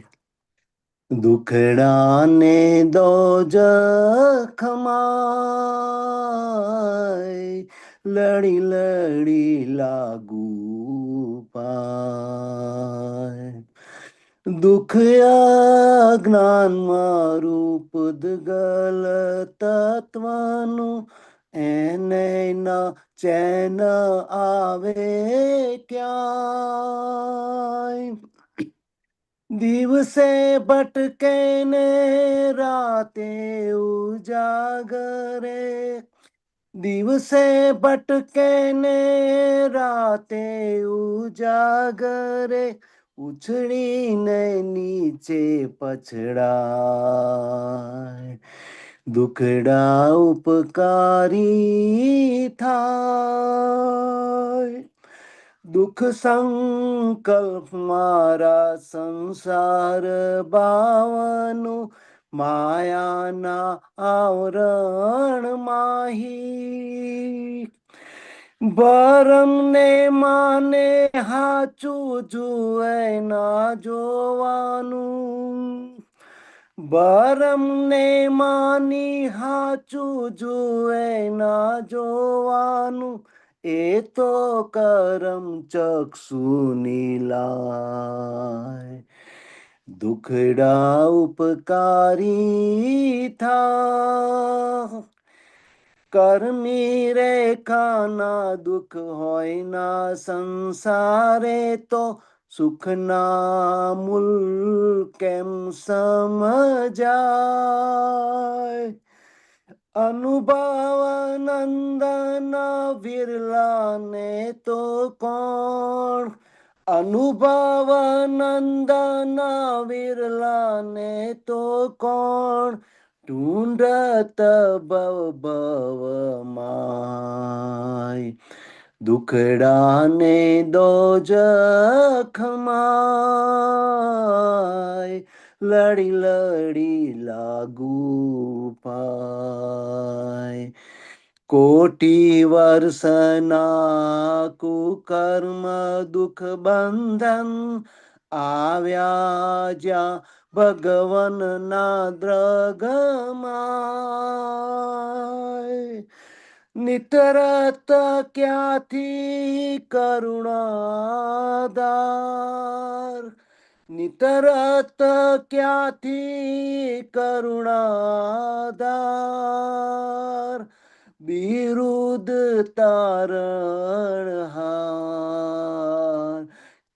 દુખડાને દોજખમાય, લડી લડી લાગુ પાય. દુઃખ અજ્ઞાનમાં રૂપ દગલ તત્વનું, એને ના ચેન આવે ક્યાંય. દિવસે ભટકે ને રાતે ઉજાગરે, દિવસે ભટકે ને રાતે ઉજાગરે, ઉછળીને નીચે પછડાય. દુખડા ઉપકારી થાય, દુઃખ સંકલ્પ મારા સંસાર ભાવનું, માયાના આવરણ માહી. ભરમ ને માને હાચું જુએ ના જોવાનું, ભરમ ને માની હાચું જુએ ના જોવાનું, એ તો કરમ ચક્ષુ નીલાય. દુખડા ઉપકારી થાય, કર્મી રેખાના દુઃખ હોય ના સંસારે, તો સુખના મૂલ કેમ સમજાય. અનુભવાનંદન વિરલાને તો કોણ, અનુભવાનંદન વિરલાને તો કોણ, ઢૂંઢત ભવ ભવમાય. દુખડાને દોજખમાય, લડી લડી લાગુ પાય. કોટી વર્ષના કુકર્મ દુઃખ બંધન, આવ્યા જ્યાં ભગવન ના દ્રગમાય. નિતરત ક્યાંથી કરુણાધાર, નિતરત ક્યાંથી કરુણાધાર, બિરુદ તારણહાર,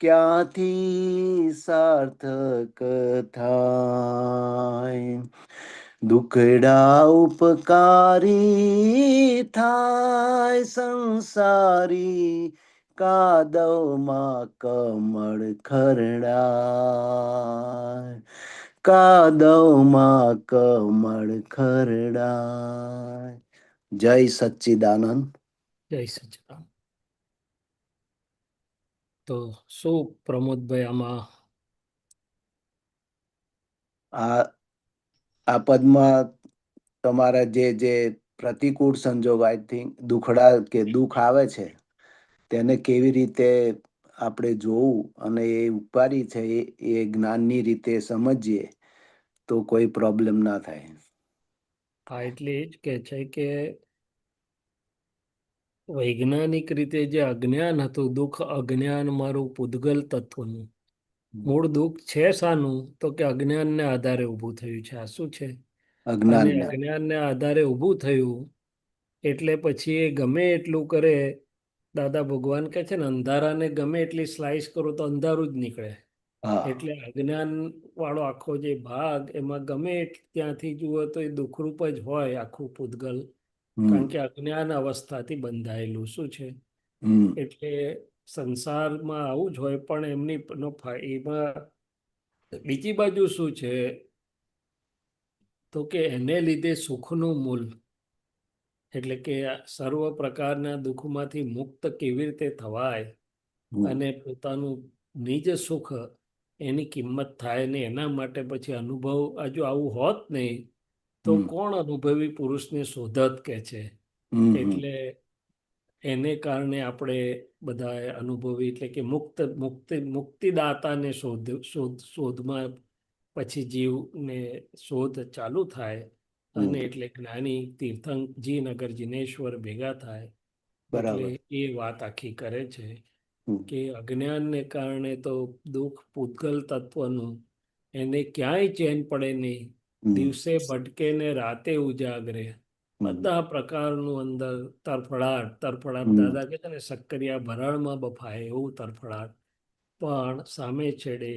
ક્યાંથી સાર્થક થાય. દુખડા ઉપકારી થાય સંસારી, કાદવમાં કમળ ખરડાય. કાદવમાં કમળ ખરડાય. જય સચ્ચિદાનંદ. જય સચ્ચિદાનંદ. તો શું પ્રમોદભાઈ આમાં આ પદમાં તમારા જે પ્રતિકૂળ સંજોગ, આઈ થિંક દુખડા કે દુઃખ આવે છે, તેને કેવી રીતે આપણે જોવું અને એ ઉપાડી છે એ જ્ઞાનની રીતે સમજીએ તો કોઈ પ્રોબ્લેમ ના થાય. હા, એટલે એ જ કે છે કે વૈજ્ઞાનિક રીતે જે અજ્ઞાન હતું, દુઃખ અજ્ઞાન મારું પૂદગલ તત્વનું, મૂળ દુઃખ છે શાનું, તો કે અજ્ઞાનને આધારે ઊભું થયું છે. આ શું છે? અને અજ્ઞાનને. અજ્ઞાનને આધારે ઊભું થયું એટલે પછી એ ગમે એટલું કરે દાદા ભગવાન કહે છે ને, અંધારાને ગમે એટલી સ્લાઇસ કરો તો અંધારું જ નીકળે. હા એટલે અજ્ઞાન વાળો આખો જે ભાગ, એમાં ગમે ત્યાંથી જુઓ તો એ દુઃખરૂપ જ હોય આખું પૂતગલ. હમ કારણ કે અજ્ઞાન અવસ્થાથી બંધાયેલું શું છે. હમ એટલે સંસારમાં આવું જ હોય, પણ એમની એમાં બીજી બાજુ શું છે, તો કે એને લીધે સુખનું મૂલ, એટલે કે સર્વ પ્રકારના દુઃખમાંથી મુક્ત કેવી રીતે થવાય હમ અને પોતાનું નિજ સુખ એની કિંમત થાય ને, એના માટે પછી અનુભવ હજુ આવું હોત નહીં તો હમ કોણ અનુભવી પુરુષને શોધત કે છે. હમ હમ એટલે એને કારણે આપણે બધા અનુભવી, એટલે કે મુક્તિદાતાને શોધમાં પછી જીવને શોધ ચાલુ થાય. અને હમ એટલે જ્ઞાની તીર્થંકજી નગર જીનેશ્વર ભેગા થાય. એટલે બરાબર. એ વાત આખી કરે છે હમ કે અજ્ઞાનને કારણે તો દુઃખ પૂતગલ તત્વનું, એને ક્યાંય ચેન પડે નહીં. હમ દિવસે ભટકે ને રાતે ઉજાગરે. હમ બધા પ્રકારનું અંદર તરફડાટ હમ દાદા કહે છે ને, શક્કરિયા ભરાળમાં બફાય એવું તરફડાટ. પણ સામે છેડે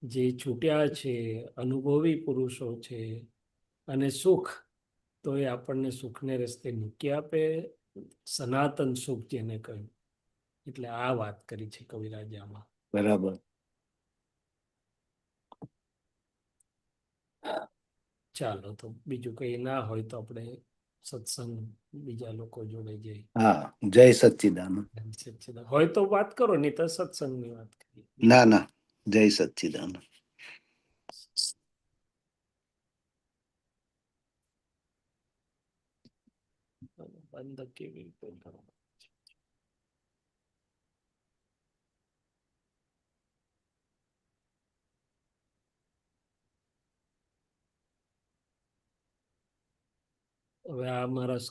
જે છૂટ્યા છે, અનુભવી પુરુષો છે, અને સુખ તો એ આપણને સુખને રસ્તે મૂકી આપે, સનાતન સુખ જેને કહ્યું. એટલે આ વાત કરી છે કવિરાજે આમાં. બરાબર. ચાલો, તો બીજું કઈ ના હોય તો આપણે સત્સંગ બીજા લોકો જોડે જઈએ. હા, જય સચ્ચિદાનંદ. હોય તો વાત કરો, નહીં તો સત્સંગની વાત કરીએ. ના ના, જય સચ્ચિદાનંદ. બંધ કેવી રીતે કરવો? હવે આ મારા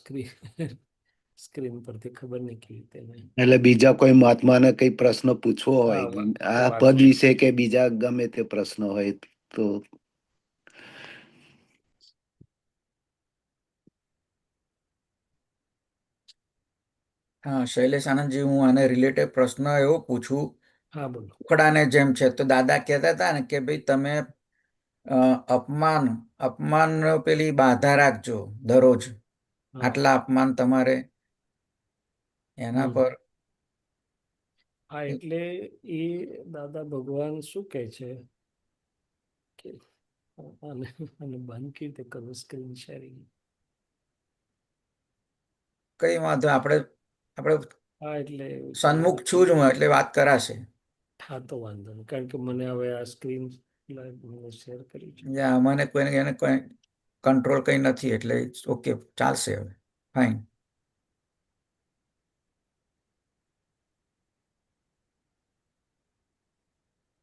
સ્ક્રીન પરથી ખબર નહીં કેવી રીતે એટલે બીજા કોઈ મહાત્માને કઈ પ્રશ્ન પૂછવો હોય, આ વાંધો પદ વિશે કે બીજા ગમે તે પ્રશ્ન હોય તો. હા, શૈલેષ આનંદજી, હું આને રિલેટેડ પ્રશ્ન એવો પૂછું. હા, બોલો. ઉખડાને જેમ છે, તો દાદા કહેતા હતા ને કે ભાઈ તમે અપમાન પેલી બાધા રાખજો દરરોજ. આટલા અપમાન તમારે એના પર. હા, એટલે એ દાદા ભગવાન શું કહે છે કે અને બંધ કેવી રીતે કરવું સ્ક્રીન શેરિંગ? કઈ વાંધો, આપણે હા, એટલે સન્મુખ છું જ હું, એટલે વાત કરાશે. હા, તો વાંધો નહીં, કારણ કે મને હવે આ સ્ક્રીન શેર કરી છે. મને એને કોઈ કંટ્રોલ કઈ નથી, એટલે ઓકે, ચાલશે હવે, ફાઈન.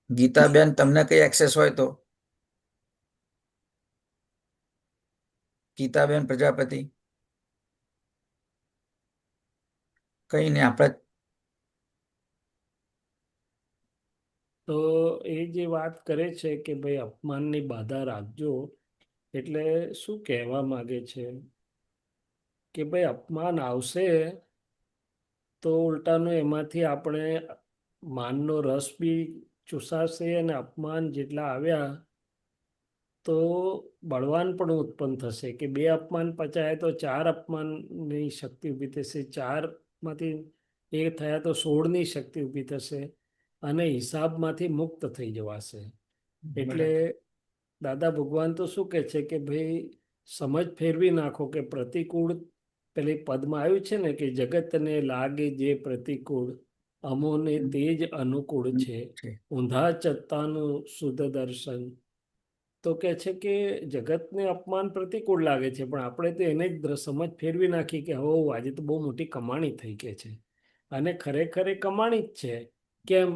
ગીતાબેન, તમને કઈ એક્સેસ હોય તો. ગીતાબેન પ્રજાપતિ. કઈ નહીં, આપણે તો એ જે વાત કરે છે કે ભાઈ અપમાનની બાધા રાખજો, એટલે શું કહેવા માંગે છે કે ભાઈ અપમાન આવશે તો ઉલટાનું એમાંથી આપણે માનનો રસ બી ચૂસાશે, અને અપમાન જેટલા આવ્યા તો બળવાન પણ ઉત્પન્ન થશે કે બે અપમાન પચાય તો 4 અપમાનની શક્તિ ઊભી થશે, 4માંથી એ થયા તો 16ની શક્તિ ઊભી થશે, અને હિસાબમાંથી મુક્ત થઈ જવાશે. એટલે દાદા ભગવાન તો શું કહે છે કે ભાઈ સમજ ફેરવી નાખો કે પ્રતિકૂળ, પેલી પદમાં આવ્યું છે ને કે જગતને લાગે જે પ્રતિકૂળ, અમોને તે જ અનુકૂળ છે, ઊંધા ચત્તાનું શુદ્ધ દર્શન. તો કે છે કે જગતને અપમાન પ્રતિકૂળ લાગે છે, પણ આપણે તો એને જ સમજ ફેરવી નાખી કે હો આજે તો બહુ મોટી કમાણી થઈ કે છે. અને ખરેખર એ કમાણી જ છે. કેમ?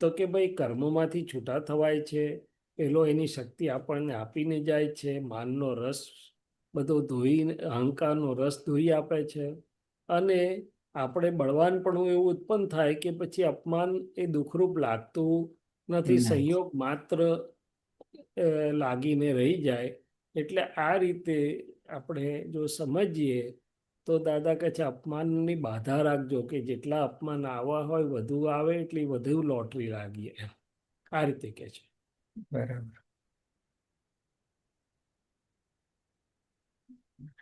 તો કે ભાઈ કર્મોમાંથી છૂટા થવાય છે, પેલો એની શક્તિ આપણને આપીને જાય છે, માનનો રસ બધો ધોઈને, અહંકારનો રસ ધોઈ આપે છે, અને આપણે બળવાન પણ એવું ઉત્પન્ન થાય કે પછી અપમાન એ દુઃખરૂપ લાગતું નથી, સંયોગ માત્ર લાગીને રહી જાય. એટલે આ રીતે આપણે જો સમજીએ તો દાદા કહે છે અપમાનની બાધા રાખજો, કે જેટલા અપમાન આવવા હોય વધુ આવે એટલી વધુ લોટરી લાગીએ એમ. આ રીતે કે છે. બરાબર.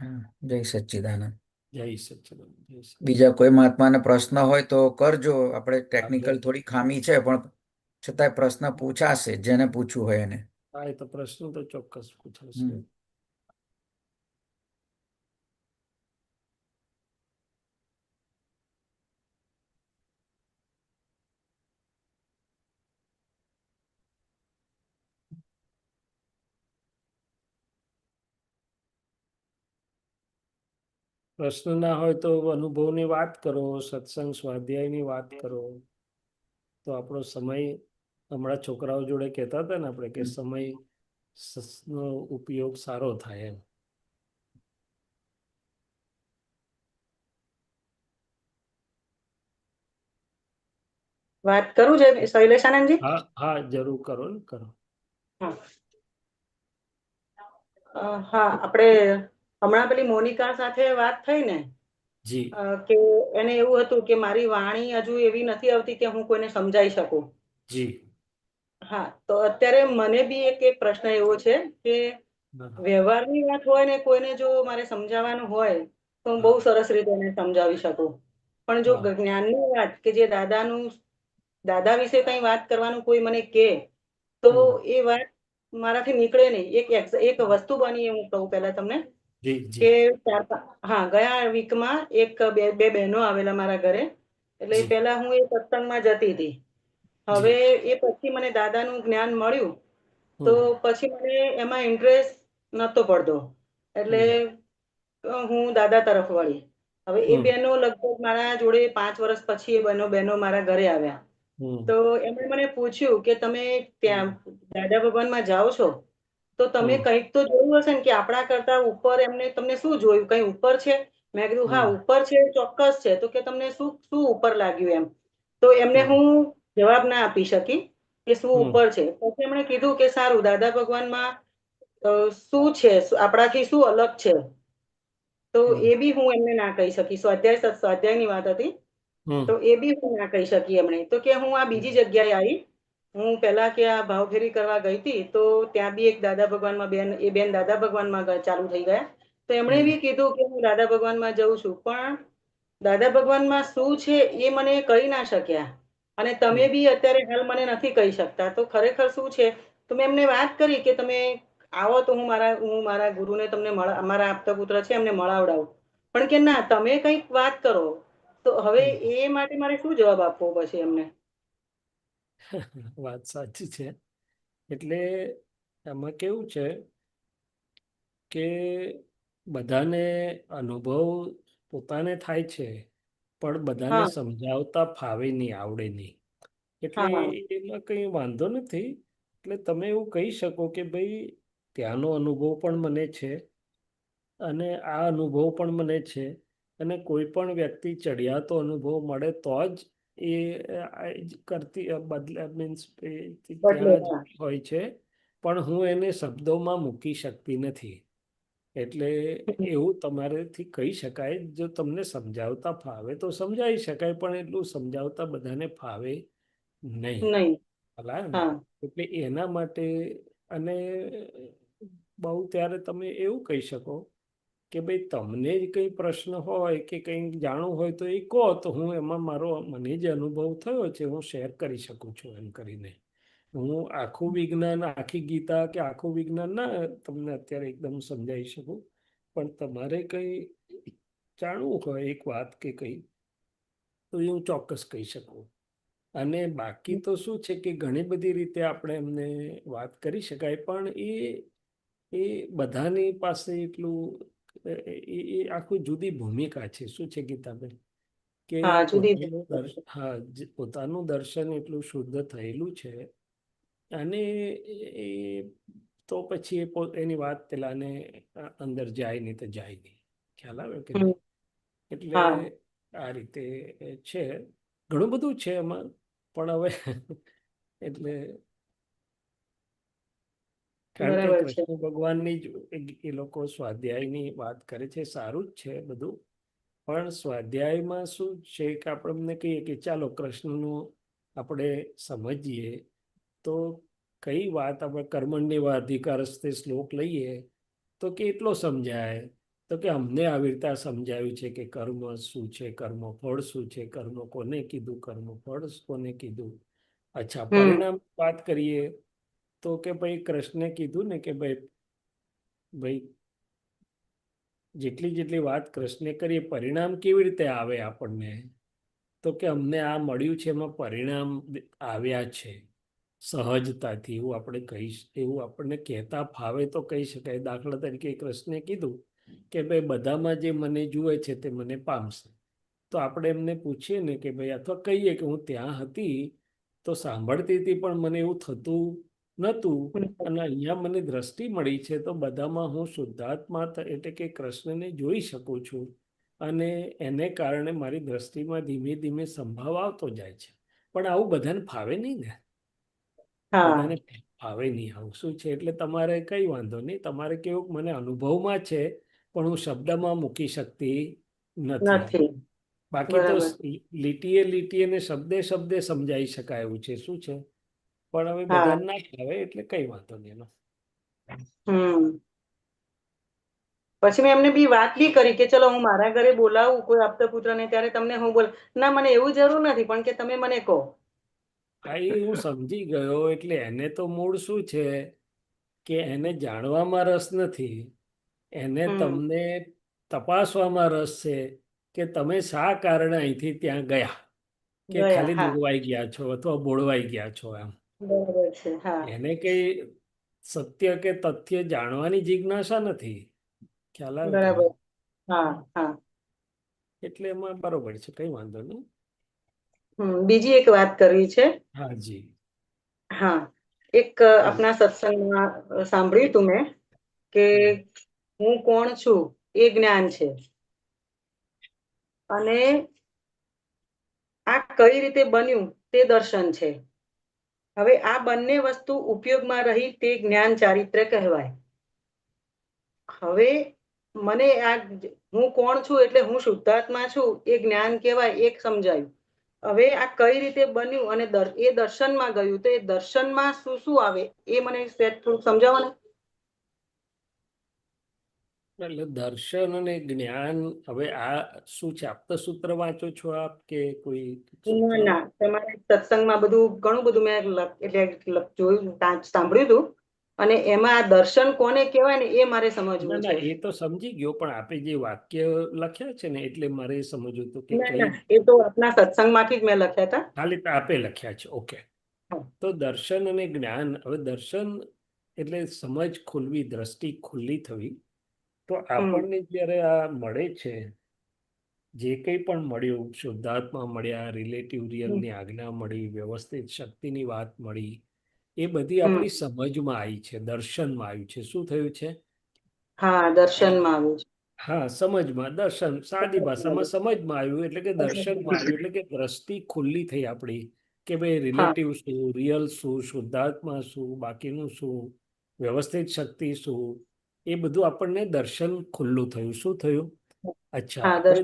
હા, જય સચ્ચિદાનંદ. જય સચ્ચિદાનંદ. જય સચ્ચિદાનંદ. બીજા કોઈ મહાત્માને પ્રશ્ન હોય તો કરજો. આપણે ટેકનિકલ હા, થોડી ખામી છે, પણ છતાંય પ્રશ્ન પૂછાશે જેને પૂછવું હોય એને. એ તો પ્રશ્ન તો ચોક્કસ પૂછાશે. હમ. પ્રશ્ન ના હોય તો અનુભવની વાત કરો, સત્સંગ સ્વાધ્યાયની વાત કરો, તો આપણો સમય, હમણાં છોકરાઓ જોડે કહેતા હતા ને આપણે, કે સમય નો ઉપયોગ સારો થાય એમ. વાત કરું છે શૈલેષાનંદજી? હા હા, જરૂર કરો ને, કરો. હા, આપણે હમણાં પેલી મોનિકા સાથે વાત થઈ ને, જી. કે એને એવું હતું કે મારી વાણી હજુ એવી નથી આવતી કે હું કોઈને સમજાઈ શકું. જી. હા, તો અત્યારે મને બી એક પ્રશ્ન એવો છે કે વ્યવહારની વાત હોય ને, કોઈને જો મારે સમજાવવાનું હોય તો હું બહુ સરસ રીતે એને સમજાવી શકું. પણ જો જ્ઞાનની વાત, કે જે દાદા વિશે કઈ વાત કરવાનું કોઈ મને કહે, તો એ વાત મારાથી નીકળે નહીં. એક વસ્તુ બની, હું કહું પહેલા તમને, કે હા, ગયા વીકમાં બે બહેનો આવેલા મારા ઘરે. એટલે પહેલા હું એ સત્સંગમાં જતી હતી. હવે એ પછી મને દાદાનું જ્ઞાન મળ્યું, તો પછી મને એમાં ઇન્ટરેસ્ટ નતો પડતો. એટલે હું દાદા તરફ વળી. હવે એ બહેનો લગભગ મારા જોડે 5 વર્ષ પછી એ બહેનો મારા ઘરે આવ્યા. તો એમણે મને પૂછ્યું કે તમે ત્યાં દાદા ભગવાનમાં જાઓ છો, તો તમે કંઈક તો જોયું હશે ને કે આપણા કરતા ઉપર એમને તમને શું જોયું, કઈ ઉપર છે? મેં કીધું હા, ઉપર છે, ચોક્કસ છે. તો કે તમને શું શું ઉપર લાગ્યું એમ? તો એમને હું જવાબ ના આપી શકી કે શું ઉપર છે. પછી એમણે કીધું કે સારું, દાદા ભગવાનમાં શું છે, આપણાથી શું અલગ છે? તો એ બી હું એમને ના કહી શકી. સ્વાધ્યાયની વાત હતી, તો એ બી હું ના કહી શકી એમણે. તો કે હું આ બીજી જગ્યાએ આવી. હું પહેલા કે આ ભાવફેરી કરવા ગઈ હતી, તો ત્યાં બી એક દાદા ભગવાનમાં બેન દાદા ભગવાનમાં ચાલુ થઈ ગયા. તો એમણે બી કીધું કે હું દાદા ભગવાનમાં જઉં છું, પણ દાદા ભગવાનમાં શું છે એ મને કહી ના શક્યા. અને તમે બી અત્યારે હાલ મને નથી કહી શકતા. તો ખરેખર શું છે? તો મેં એમને વાત કરી કે તમે આવો તો હું મારા ગુરુને તમને અમારા આપતા પુત્ર છે એમને મળાવડાવું. પણ કે ના, તમે કંઈક વાત કરો. તો હવે એ માટે મારે શું જવાબ આપવો પછી એમને? વાત સાચી છે. એટલે એમાં કેવું છે કે બધાને અનુભવ પોતાને થાય છે, પણ બધાને સમજાવતા ફાવે નહીં, આવડે નહીં. એટલે એમાં કંઈ વાંધો નથી. એટલે તમે એવું કહી શકો કે ભાઈ, ત્યાંનો અનુભવ પણ મને છે અને આ અનુભવ પણ મને છે. અને કોઈ પણ વ્યક્તિ ચડિયાતો અનુભવ મળે તો જ એ કરતી મીન્સ ત્યાં જ હોય છે, પણ હું એને શબ્દોમાં મૂકી શકતી નથી. એટલે એવું તમારેથી કહી શકાય, જો તમને સમજાવતા ફાવે તો સમજાવી શકાય, પણ એટલું સમજાવતા બધાને ફાવે નહીં. એટલે એના માટે, અને બહુ ત્યારે તમે એવું કહી શકો કે ભાઈ, તમને જ કંઈ પ્રશ્ન હોય કે કંઈ જાણવું હોય તો એ કહો, તો હું એમાં મને જે અનુભવ થયો છે હું શેર કરી શકું છું. એમ કરીને હું આખું વિજ્ઞાન, આખી ગીતા કે આખું વિજ્ઞાન ના તમને અત્યારે એકદમ સમજાવી શકું, પણ તમારે કંઈ જાણવું હોય એક વાત કે કંઈ, તો એ હું ચોક્કસ કહી શકું. અને બાકી તો શું છે કે ઘણી બધી રીતે આપણે એમને વાત કરી શકાય, પણ એ બધાની પાસે એટલું એ આખું જુદી ભૂમિકા છે. શું છે ગીતાબેન, કે પોતાનું દર્શન એટલું શુદ્ધ થયેલું છે, અને એ તો પછી એની વાત પેલાને અંદર જાય નહીં તો જાય નહીં. ખ્યાલ આવે કે નહીં? એટલે આ રીતે છે. ઘણું બધું છે એમાં, પણ હવે એટલે કારણ કે કૃષ્ણ ભગવાનની જ એ લોકો સ્વાધ્યાયની વાત કરે છે. સારું જ છે બધું, પણ સ્વાધ્યાયમાં શું છે કે આપણે એમને કહીએ કે ચાલો કૃષ્ણનું આપણે સમજીએ તો કઈ વાત આપણે કર્મણ્ય અધિકારસ્તે શ્લોક લઈએ તો કેટલો સમજાય તો કે અમને આવી રીતે સમજાવ્યું છે કે કર્મ શું છે, કર્મ ફળ શું છે, કર્મ કોને કીધું, કર્મ ફળ કોને કીધું. અચ્છા, પરિણામ વાત કરીએ તો કે ભાઈ કૃષ્ણે કીધું ને કે ભાઈ જેટલી વાત કૃષ્ણે કરી પરિણામ કેવી રીતે આવે આપણને, તો કે અમને આ મળ્યું છે એમાં પરિણામ આવ્યા છે સહજતાથી. એવું આપણે કહીશ, એવું આપણને કહેતા ફાવે તો કહી શકાય. દાખલા તરીકે કૃષ્ણે કીધું કે ભાઈ બધામાં જે મને જુએ છે તે મને પામશે. તો આપણે એમને પૂછીએ ને કે ભાઈ, અથવા કહીએ કે હું ત્યાં હતી તો સાંભળતી હતી પણ મને એવું થતું નહોતું, અને અહીંયા મને દ્રષ્ટિ મળી છે તો બધામાં હું શુદ્ધાત્મા એટલે કે કૃષ્ણને જોઈ શકું છું, અને એને કારણે મારી દ્રષ્ટિમાં ધીમે ધીમે સંભાવ આવતો જાય છે. પણ આવું બધાને ફાવે નહીં ને, બધાને ફાવે નહીં આવું. શું છે એટલે તમારે કઈ વાંધો નહીં, તમારે કેવું મને અનુભવમાં છે પણ હું શબ્દમાં મૂકી શકતી નથી. બાકી તો લીટીએ ને શબ્દે સમજાઈ શકાય એવું છે. શું છે, પણ હવે બધાને ના ફાવે એટલે કઈ વાંધો નહીં એનો. પછી મેં એમને બી વાત બી કરી કે ચલો હું મારા ઘરે બોલાવું કોઈ આપતા પુત્રને ત્યારે તમને હું બોલ, ના મને એવું જરૂર નથી પણ કે તમે મને કહો. હા, એ હું સમજી ગયો. એટલે એને તો મૂળ શું છે કે એને જાણવામાં રસ નથી, એને તમને તપાસવામાં રસ છે કે તમે શા કારણે અહીંથી ત્યાં ગયા, કે ખાલી દોરવાઈ ગયા છો અથવા બોળવાઈ ગયા છો એમ. એને કઈ સત્ય કે તથ્ય જાણવાની જિજ્ઞાસા નથી. ખ્યાલ આવે? એટલે એમાં બરોબર છે, કઈ વાંધો નહીં. બીજી એક વાત કરવી છે. હા જી. હા, એક આપણા સત્સંગમાં સાંભળ્યું તું મેં કે હું કોણ છું એ જ્ઞાન છે, અને આ કઈ રીતે બન્યું તે દર્શન છે. હવે આ બંને વસ્તુ ઉપયોગમાં રહી તે જ્ઞાન ચારિત્ર્ય કહેવાય. હવે મને આ હું કોણ છું એટલે હું શુદ્ધાત્મા છું એ જ્ઞાન કહેવાય, એક સમજાયું. હવે આ કઈ રીતે બન્યું અને એ દર્શનમાં ગયું તો એ દર્શનમાં શું શું આવે એ મને થોડુંક સમજાવો ને. એટલે દર્શન અને જ્ઞાન, હવે આ શું છે, આપતા સૂત્ર વાંચો છો આપ કે કોઈ? ના, તમારે સત્સંગમાં બધું ઘણું બધું મેં એટલે જોયું, સાંભળ્યું હતું, અને એમાં આ દર્શન કોને કહેવાય ને એ મારે સમજવું છે. એ તો સમજી ગયો, પણ આપે જે વાક્ય લખ્યા છે ને એટલે મારે સમજવું હતું કે એ તો આપણા સત્સંગમાંથી જ મેં લખ્યા હતા. ખાલી આપે લખ્યા છે. ઓકે. તો દર્શન અને જ્ઞાન, હવે દર્શન એટલે સમજ ખુલવી, દ્રષ્ટિ ખુલ્લી થવી. તો આપણને જ્યારે આ મળે છે, જે કંઈ પણ મળ્યું, શુદ્ધાત્મા મળ્યા, રિલેટિવ રિયલની આજ્ઞા મળી, વ્યવસ્થિત શક્તિની વાત મળી, એ બધી આપણી સમજમાં આવી છે, દર્શનમાં આવ્યું છે. શું થયું છે? હા, દર્શનમાં આવ્યું છે. હા, સમજમાં, દર્શન, સાદી ભાષામાં સમજમાં આવ્યું એટલે કે દર્શનમાં આવ્યું, એટલે કે દ્રષ્ટિ ખુલ્લી થઈ આપણી કે ભાઈ રિલેટિવ શું, રિયલ શું, શુદ્ધાત્મા શું, બાકીનું શું, વ્યવસ્થિત શક્તિ શું, એ બધું આપણને દર્શન ખુલ્લું થયું. શું થયું? અચ્છા, હવે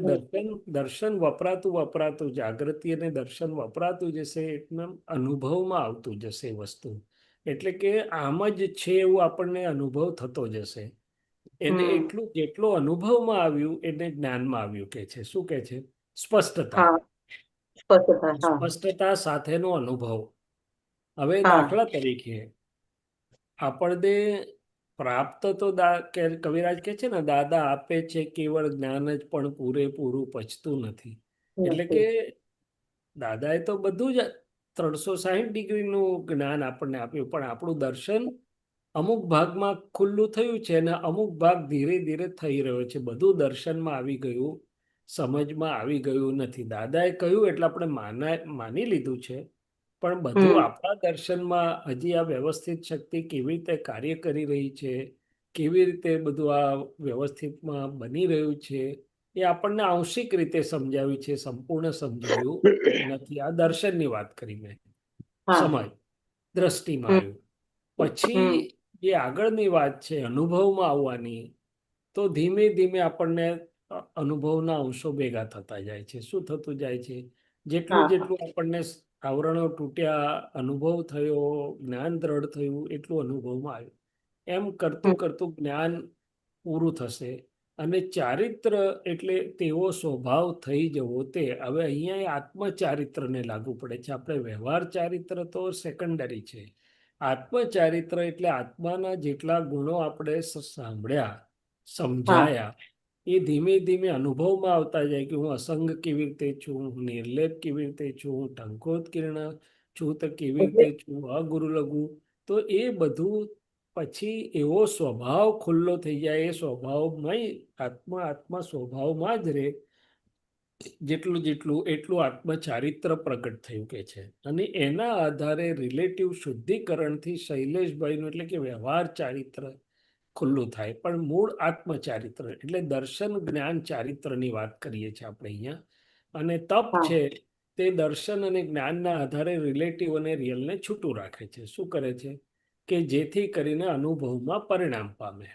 દર્શન વપરાતું જાગૃતિ અને દર્શન વપરાતું જશે, એકદમ અનુભવમાં આવતું જશે વસ્તુ. એટલે કે આમ જ છે એવું આપણને અનુભવ થતો જશે. એને એટલું જેટલો અનુભવમાં આવ્યું એને જ્ઞાનમાં આવ્યું કે છે. શું કે છે? સ્પષ્ટતા સાથેનો અનુભવ. હવે દાખલા તરીકે આપણને પ્રાપ્ત તો કવિરાજ કે છે ને, દાદા આપે છે કેવળ જ્ઞાન જ પણ પૂરેપૂરું પચતું નથી. એટલે કે દાદાએ તો બધું જ 360 ડિગ્રીનું જ્ઞાન આપણને આપ્યું, પણ આપણું દર્શન અમુક ભાગમાં ખુલ્લું થયું છે અને અમુક ભાગ ધીરે ધીરે થઈ રહ્યો છે. બધું દર્શનમાં આવી ગયું, સમજમાં આવી ગયું નથી. દાદાએ કહ્યું એટલે આપણે માની લીધું છે, પણ બધું આપણા દર્શનમાં હજી આ વ્યવસ્થિત શક્તિ કેવી રીતે કાર્ય કરી રહી છે, કેવી રીતે બધું આ વ્યવસ્થિતમાં બની રહ્યું છે, એ આપણને આંશિક રીતે સમજાવ્યું છે, સંપૂર્ણ સમજાયું નથી. આ દર્શનની વાત કરી મેં, સમજ દ્રષ્ટિમાં આવ્યું. પછી જે આગળની વાત છે અનુભવમાં આવવાની, તો ધીમે ધીમે આપણને અનુભવના અંશો ભેગા થતા જાય છે. શું થતું જાય છે? જેટલું હા જેટલું આપણને આવરણો તૂટ્યા, અનુભવ થયો, જ્ઞાન દ્રઢ થયું, એટલું અનુભવમાં આવ્યું. એમ કરતું કરતું જ્ઞાન પૂરું થશે. અને ચારિત્ર એટલે તેવો સ્વભાવ થઈ જવો. તે હવે અહીંયા આત્મચારિત્રને લાગુ પડે છે. આપણે વ્યવહાર ચારિત્ર તો સેકન્ડરી છે. આત્મચારિત્ર એટલે આત્માના જેટલા ગુણો આપણે સાંભળ્યા, સમજાયા, એ ધીમે ધીમે અનુભવમાં આવતા જાય કે હું અસંગ કેવી રીતે છું, હું નિર્લેપ કેવી રીતે છું, હું ટંકોત્કીર્ણ છું તો કેવી રીતે છું, અગુરુ લઘુ. તો એ બધું પછી એવો સ્વભાવ ખુલ્લો થઈ જાય. એ સ્વભાવમાં આત્મા સ્વભાવમાં જ રહે. જેટલું એટલું આત્મચારિત્ર પ્રગટ થયું કે છે. અને એના આધારે રિલેટિવ શુદ્ધિકરણથી શૈલેષભાઈનું એટલે કે વ્યવહાર ચારિત્ર ખુલ્લું થાય. પણ મૂળ આત્મચારિત્ર એટલે દર્શન જ્ઞાન ચારિત્રની વાત કરીએ છીએ આપણે અહીંયા. અને તપ છે તે દર્શન અને જ્ઞાનના આધારે રિલેટિવ અને રિયલને છૂટું રાખે છે. શું કરે છે? કે જેથી કરીને અનુભવમાં પરિણામ પામે.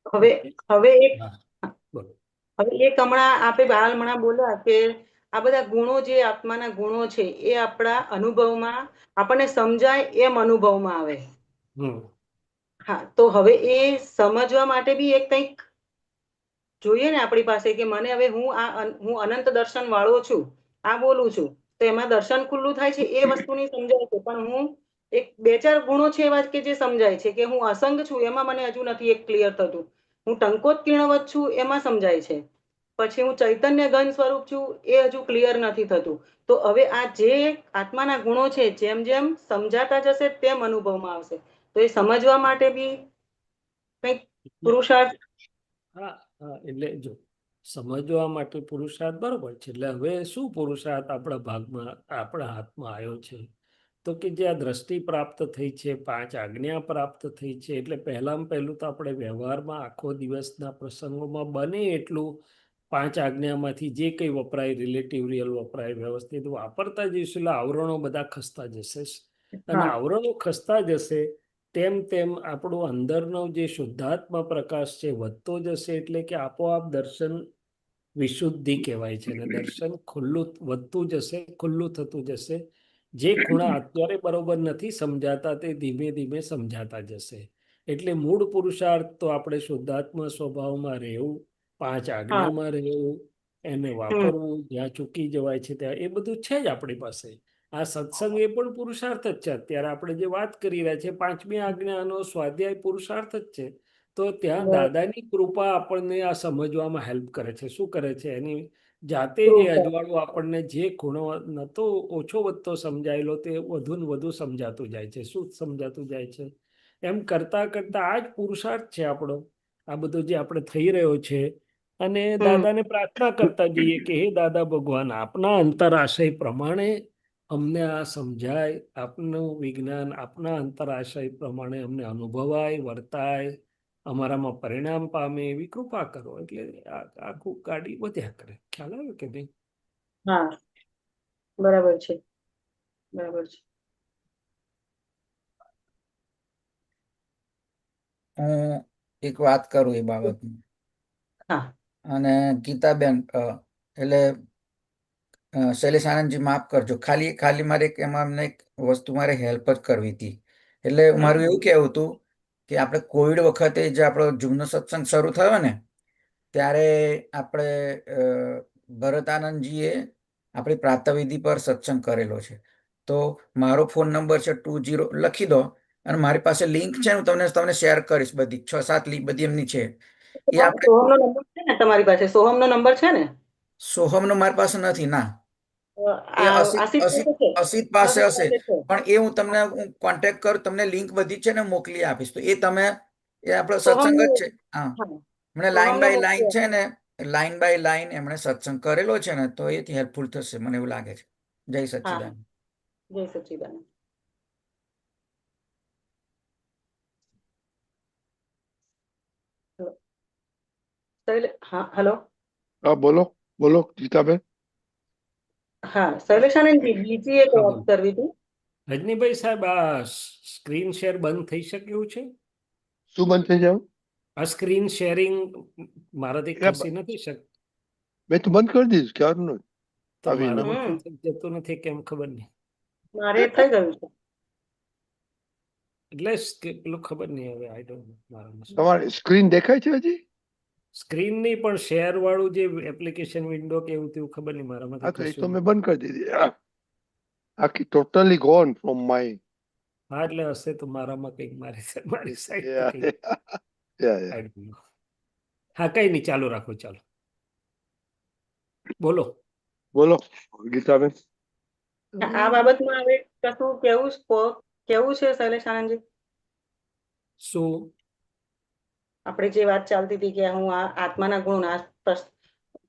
હવે હવે એક બોલો. હવે એક હમણાં બોલ્યા કે આ બધા ગુણો જે આત્માના ગુણો છે એ આપણા અનુભવમાં આપણને સમજાય એમ અનુભવમાં આવે. હા, તો હવે એ સમજવા માટે બી એક કંઈક જોઈએ ને આપણી પાસે કે મને હવે હું અનંત દર્શન વાળો છું, આ બોલું છું તો એમાં દર્શન ખુલ્લું થાય છે એ વસ્તુની સમજાય છે. પણ હું એક બે ચાર ગુણો છે એવા કે જે સમજાય છે કે હું અસંગ છું એમાં મને હજુ નથી એક ક્લિયર થતું. હું ટંકોત્કીર્ણવત છું એમાં સમજાય છે. પછી હું ચૈતન્ય ઘન સ્વરૂપ છું એ હજુ ક્લિયર નથી થતું. તો હવે આ જે આત્માના ગુણો છે જેમ જેમ સમજાતા જશે તેમ અનુભવમાં આવશે. તો એ સમજવા માટે બી કંઈક પુરુષાર્થ. હા, એટલે જો સમજવા માટે પુરુષાર્થ બરોબર છે. એટલે હવે શું પુરુષાર્થ આપણા હાથમાં આવ્યો છે? તો કે જે આ દ્રષ્ટિ પ્રાપ્ત થઈ છે, 5 આજ્ઞા પ્રાપ્ત થઈ છે. એટલે પહેલું તો આપણે વ્યવહારમાં આખો દિવસના પ્રસંગોમાં બને એટલું 5 આજ્ઞામાંથી જે કંઈ વપરાય, રિલેટિવ રિયલ વપરાય, વ્યવસ્થિત વાપરતા જઈશું. એટલે આવરણો બધા ખસતા જશે. અને આવરણો ખસતા જશે તેમ તેમ આપણું અંદરનો જે શુદ્ધાત્મા પ્રકાશ છે વધતો જશે. એટલે કે આપોઆપ દર્શન વિશુદ્ધિ કહેવાય છે. અને દર્શન વધતું જશે, ખુલ્લું થતું જશે. જે ખૂણા અત્યારે બરોબર નથી સમજાતા તે ધીમે ધીમે સમજાતા જશે. એટલે મૂળ પુરુષાર્થ તો આપણે શુદ્ધાત્મા સ્વભાવમાં રહેવું, 5 આજ્ઞામાં રહેવું, એને વાપરવું, જ્યાં ચૂકી જવાય છે ત્યાં, એ બધું છે જ આપણી પાસે. આ સત્સંગ એ પણ પુરુષાર્થ જ છે. અત્યારે આપણે જે વાત કરી રહ્યા છીએ 5મી આજ્ઞાનો સ્વાધ્યાય પુરુષાર્થ જ છે. તો ત્યાં દાદાની કૃપા આપણને આ સમજવામાં હેલ્પ કરે છે. શું કરે છે? એની જાતે એ અજવાળું આપણને જે ખૂણો નતો ઓછો વધતો સમજાયેલો તે વધુ ને વધુ સમજાતું જાય છે. શું સમજાતું જાય છે? એમ કરતા કરતા આ જ પુરુષાર્થ છે આપણો. આ બધો જે આપણે થઈ રહ્યો છે. અને દાદાને પ્રાર્થના કરતા જઈએ કે હે દાદા ભગવાન, આપના અંતરાશય પ્રમાણે અમને આ સમજાય, આપનું વિજ્ઞાન આપના અંતરાશય પ્રમાણે અમને અનુભવાય, વર્તાય, અમારામાં પરિણામ પામે એવી કૃપા કરો. એટલે આખું ગાડી વધ્યા કરે. ખ્યાલ આવે કે નહીં? હા, બરાબર છે, બરાબર છે. હું એક વાત કરું એ બાબતની. અને ગીતાબેન એટલે શૈલેષ આનંદજી માફ કરજો, ખાલી મારે એમાં અમને એક વસ્તુ મારે હેલ્પ જ કરવી હતી. એટલે મારું એવું કહેવું હતું કે આપણે કોવિડ વખતે જે આપણો ઝૂમનો સત્સંગ શરૂ થયો ને ત્યારે આપણે ભરતાનંદજીએ આપણી પ્રાતઃવિધિ પર સત્સંગ કરેલો છે. તો મારો ફોન નંબર છે 20 લખી દો. અને મારી પાસે લિંક છે, હું તમને શેર કરીશ. બધી 6-7 લિંક બધી એમની છે. એ આપણે સોહમનો નંબર છે ને તમારી પાસે? સોહમનો નંબર છે ને? સોહમનો મારી પાસે નથી. ના, એ અસિત પાસે હશે. પણ એ હું તમને કોન્ટેક્ટ કરું, તમને લિંક બધી છે ને મોકલી આપીશ. તો એ તમે એ આપણો સત્સંગ જ છે. હા, મને લાઈન બાય લાઈન છે ને, લાઈન બાય લાઈન એમણે સત્સંગ કરેલો છે ને, તો એથી હેલ્પફુલ થશે મને એવું લાગે છે. જય સચ્ચિદાનંદ. જય સચ્ચિદાનંદ. હા, હેલો. હા, બોલો ગીતાબેન. હા, શૈલેષાનંદજી, બીજી એક વાત કરવી હતી. રજનીભાઈ સાહેબ, આ સ્ક્રીન શેર બંધ થઈ શક્યું છે? શું બંધ થઈ જાવ? આ સ્ક્રીન શેરિંગ મારાથી Yeah, ખસી નથી શકતું, મેં તો બંધ કરી દીધું ક્યારનું જ. તો આવીને મારામાંથી જતું નથી કેમ ખબર નહીં. મારે થઈ ગયું છે. એટલે પેલું ખબર નહીં હવે, આઈ ડોન્ટ નો મારામાં શું. તમારી સ્ક્રીન દેખાય છે હજી? સ્ક્રીન નહીં પણ શેર વાળું જે એપ્લિકેશન વિન્ડો કે એવું તેવું ખબર નહીં હા મારામાંથી તો એ તો કશું. મેં બંધ કરી દીધી. આખી ટોટલી ગોન ફ્રોમ માય. હા એટલે હશે તો મારામાં કંઈક મારી સાઈડ Yeah, કંઈક yeah, yeah. I don't know. હા કઈ નહીં, ચાલુ રાખો, ચાલો બોલો. બોલો ગીતાબેન. આ બાબતમાં હવે કશું કેવું છે શૈલેષ આનંદજી? શું? આપણે જે વાત ચાલતી હતી કે હું આ આત્માના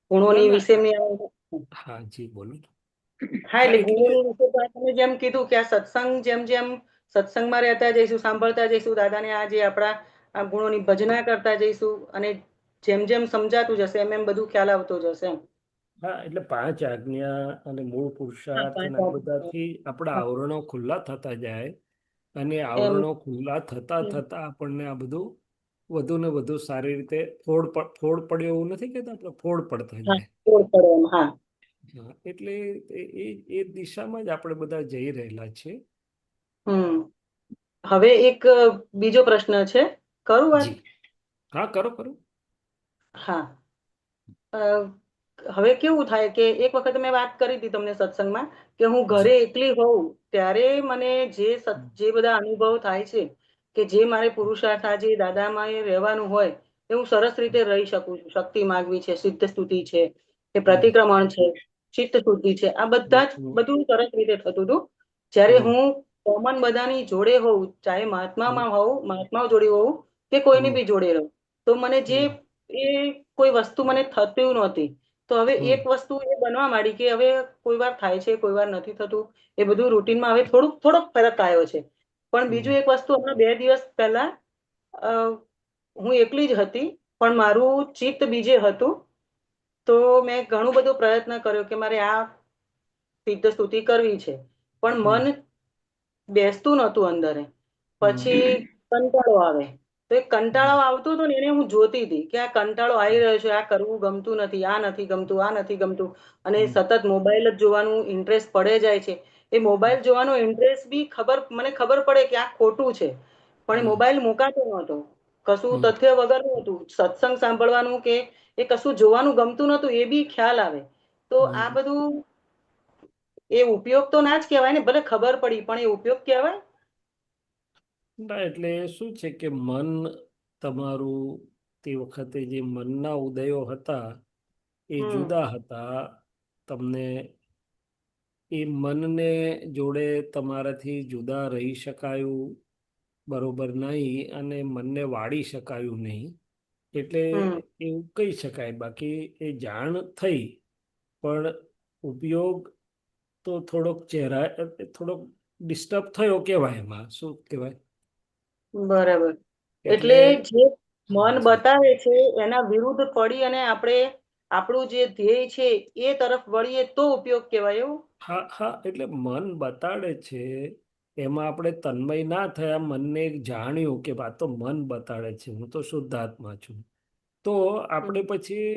ગુણોની વિશે હા જી બોલો. હા એટલે ગુણોની વિશે તો તમે જેમ કીધું કે આ સત્સંગ જેમ જેમ સત્સંગમાં રહેતા જઈશું, સાંભળતા જઈશું દાદાને આ જે આપણા આ ગુણોની ભજના કરતા જઈશું અને જેમ જેમ સમજાતું જશે એમ એમ બધું ખ્યાલ આવતો જશે એમ. હા એટલે 5 આજ્ઞા અને મૂળ પુરુષાર્થ અને આ બધાથી આપણા આવરણો ખુલ્લા થતા જાય અને આવરણો ખુલ્લા થતા થતા આપણને આ બધું વધુ ને વધુ સારી રીતે ફોડ પડ્યો એવું નથી કહેતા આપણે, ફોડ પડતા જાય. હા એટલે એ દિશામાં જ આપણે બધા જઈ રહેલા છીએ. હવે એક બીજો પ્રશ્ન છે, કરું વાત? હા કરો કરો. હા હવે કેવું થાય કે એક વખત મેં વાત કરી હતી તમને સત્સંગમાં કે હું ઘરે એકલી હોઉં ત્યારે મને જે બધા અનુભવ થાય છે કે જે મારે પુરુષાર્થ આજે દાદામાં રહેવાનું હોય એ હું સરસ રીતે રહી શકું છું. શક્તિ માગવી છે, સિદ્ધ સ્તુતિ છે, કે પ્રતિક્રમણ છે, ચિત્ત શુદ્ધિ છે, આ બધા જ બધું સરસ રીતે થતું હતું. જ્યારે હું કોમન બધાની જોડે હોઉં, ચાહે મહાત્માઓ જોડે હોઉં કે કોઈની બી જોડે રહું, તો મને જે એ કોઈ વસ્તુ મને થતી નહોતી. તો હવે એક વસ્તુ એ બનવા માંડી કે હવે કોઈ વાર થાય છે, કોઈ વાર નથી થતું, એ બધું રૂટીનમાં હવે થોડોક ફરક આવ્યો છે. પણ બીજું એક વસ્તુ હમણાં 2 દિવસ પહેલા હું એકલી જ હતી પણ મારું ચિત્ત બીજે હતું. તો મેં ઘણું બધો પ્રયત્ન કર્યો કે મારે આ સિદ્ધ સ્તુતિ કરવી છે, પણ મન બેસતું નહોતું અંદરે. પછી કંટાળો આવે, તો એ કંટાળો આવતો હતો ને એને હું જોતી હતી કે આ કંટાળો આવી રહ્યો છે, આ કરવું ગમતું નથી, આ નથી ગમતું, આ નથી ગમતું, અને સતત મોબાઈલ જ જોવાનું ઇન્ટરેસ્ટ પડે જાય છે. એ મોબાઈલ જોવાનો ઇન્ટરેસ્ટ બી મને ખબર પડે કે આ ખોટું છે, પણ એ મોબાઈલ મુકાતો નહોતો, કશું તથ્ય વગરનું હતું. સત્સંગ સાંભળવાનું કે એ કશું જોવાનું ગમતું નહોતું, એ બી ખ્યાલ આવે. તો આ બધું એ ઉપયોગ તો ના જ કહેવાય ને, ભલે ખબર પડી પણ એ ઉપયોગ કહેવાય ના. એટલે શું છે કે મન તમારું તે વખતે જે મનના ઉદયો હતા એ જુદા હતા. તમને એ મનને જોડે તમારાથી જુદા રહી શકાયું બરોબર નહીં અને મનને વાળી શકાયું નહીં. એટલે એવું કહી શકાય. બાકી એ જાણ થઈ પણ ઉપયોગ તો થોડોક ડિસ્ટર્બ થયો કહેવાય. એમાં શું કહેવાય? બરાબર. એટલે જે મન બતાવે છે એના વિરુદ્ધ પડી અને આપણે આપણું જે ધ્યેય છે એ તરફ વળીએ તો ઉપયોગ કહેવાય એવું? હા હા. એટલે મન બતાડે છે એમાં આપણે તન્મય ના થયા, મનને જાણ્યું કે આ તો મન બતાડે છે, હું તો શુદ્ધાત્મા છું, તો આપણે પછી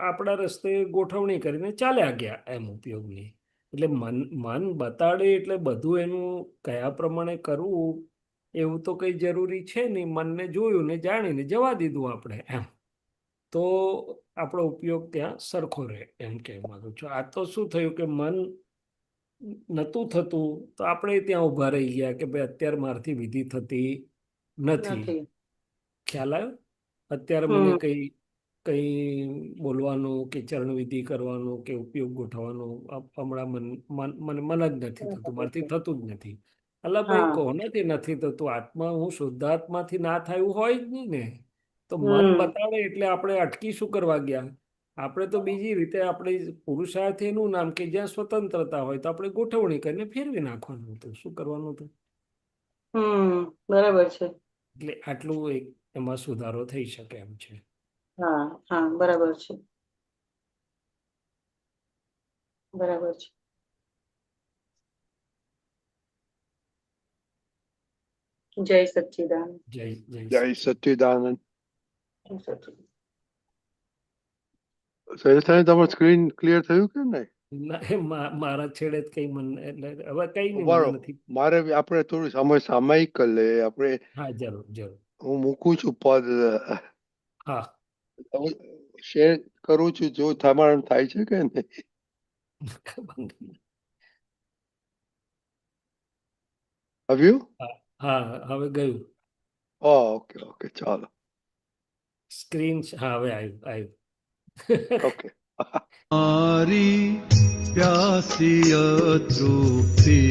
આપણા રસ્તે ગોઠવણી કરીને ચાલ્યા ગયા એમ ઉપયોગની. એટલે મન બતાડે એટલે બધું એનું કયા પ્રમાણે કરવું એવું તો કંઈ જરૂરી છે નહીં. મનને જોયું ને જાણીને જવા દીધું આપણે એમ, તો આપણો ઉપયોગ ત્યાં સરખો રહે એમ કહેવા માંગુ છું. આ તો શું થયું કે મન નહોતું થતું તો આપણે ત્યાં ઊભા રહી ગયા કે ભાઈ અત્યારે મારાથી વિધિ થતી નથી. ખ્યાલ આવ્યો? અત્યારે મને કંઈ બોલવાનું કે ચરણવિધિ કરવાનું કે ઉપયોગ ગોઠવવાનું હમણાં મન જ નથી થતું, મારાથી થતું જ નથી. અલા ભાઈ કોનાથી નથી થતું? આત્મા હું શુદ્ધાત્માથી ના થયું હોય જ નહીં ને. તો મન બતાડે એટલે આપણે અટકી શું કરવા ગયા? આપણે તો બીજી રીતે આપણે પુરુષાર્થ એનું નામ કે જ્યાં સ્વતંત્રતા હોય તો આપણે ગોઠવણી કરીને ફેરવી નાખવાનું હતું. શું કરવાનું હતું? બરાબર છે. એટલે આટલું એમાં સુધારો થઈ શકે એમ છે. હા હા, બરાબર છે. બરાબર છે. જય સચ્ચિદાનંદ. જય જય સચ્ચિદાનંદ. શૈલેષાબેન, તમારું સ્ક્રીન ક્લિયર થયું કે નહીં? ના, મારા છેડે જ કઈ મને એટલે હવે કઈ નહીં ઉભા રહો. મને નથી. મારે આપણે થોડું સામાયિક કરી લઈએ. આપણે હા, જરૂર જરૂર. હું મૂકું છું પદ, હા. શેર કરું છું, જો તમારે થાય છે કે નહીં. આવ્યું? હા, હવે ગયું ઓકે ઓકે, ચાલો. સ્ક્રીન. હા, હવે આવ્યું. ઓકે. મારી પ્યાસી તૃપ્તિ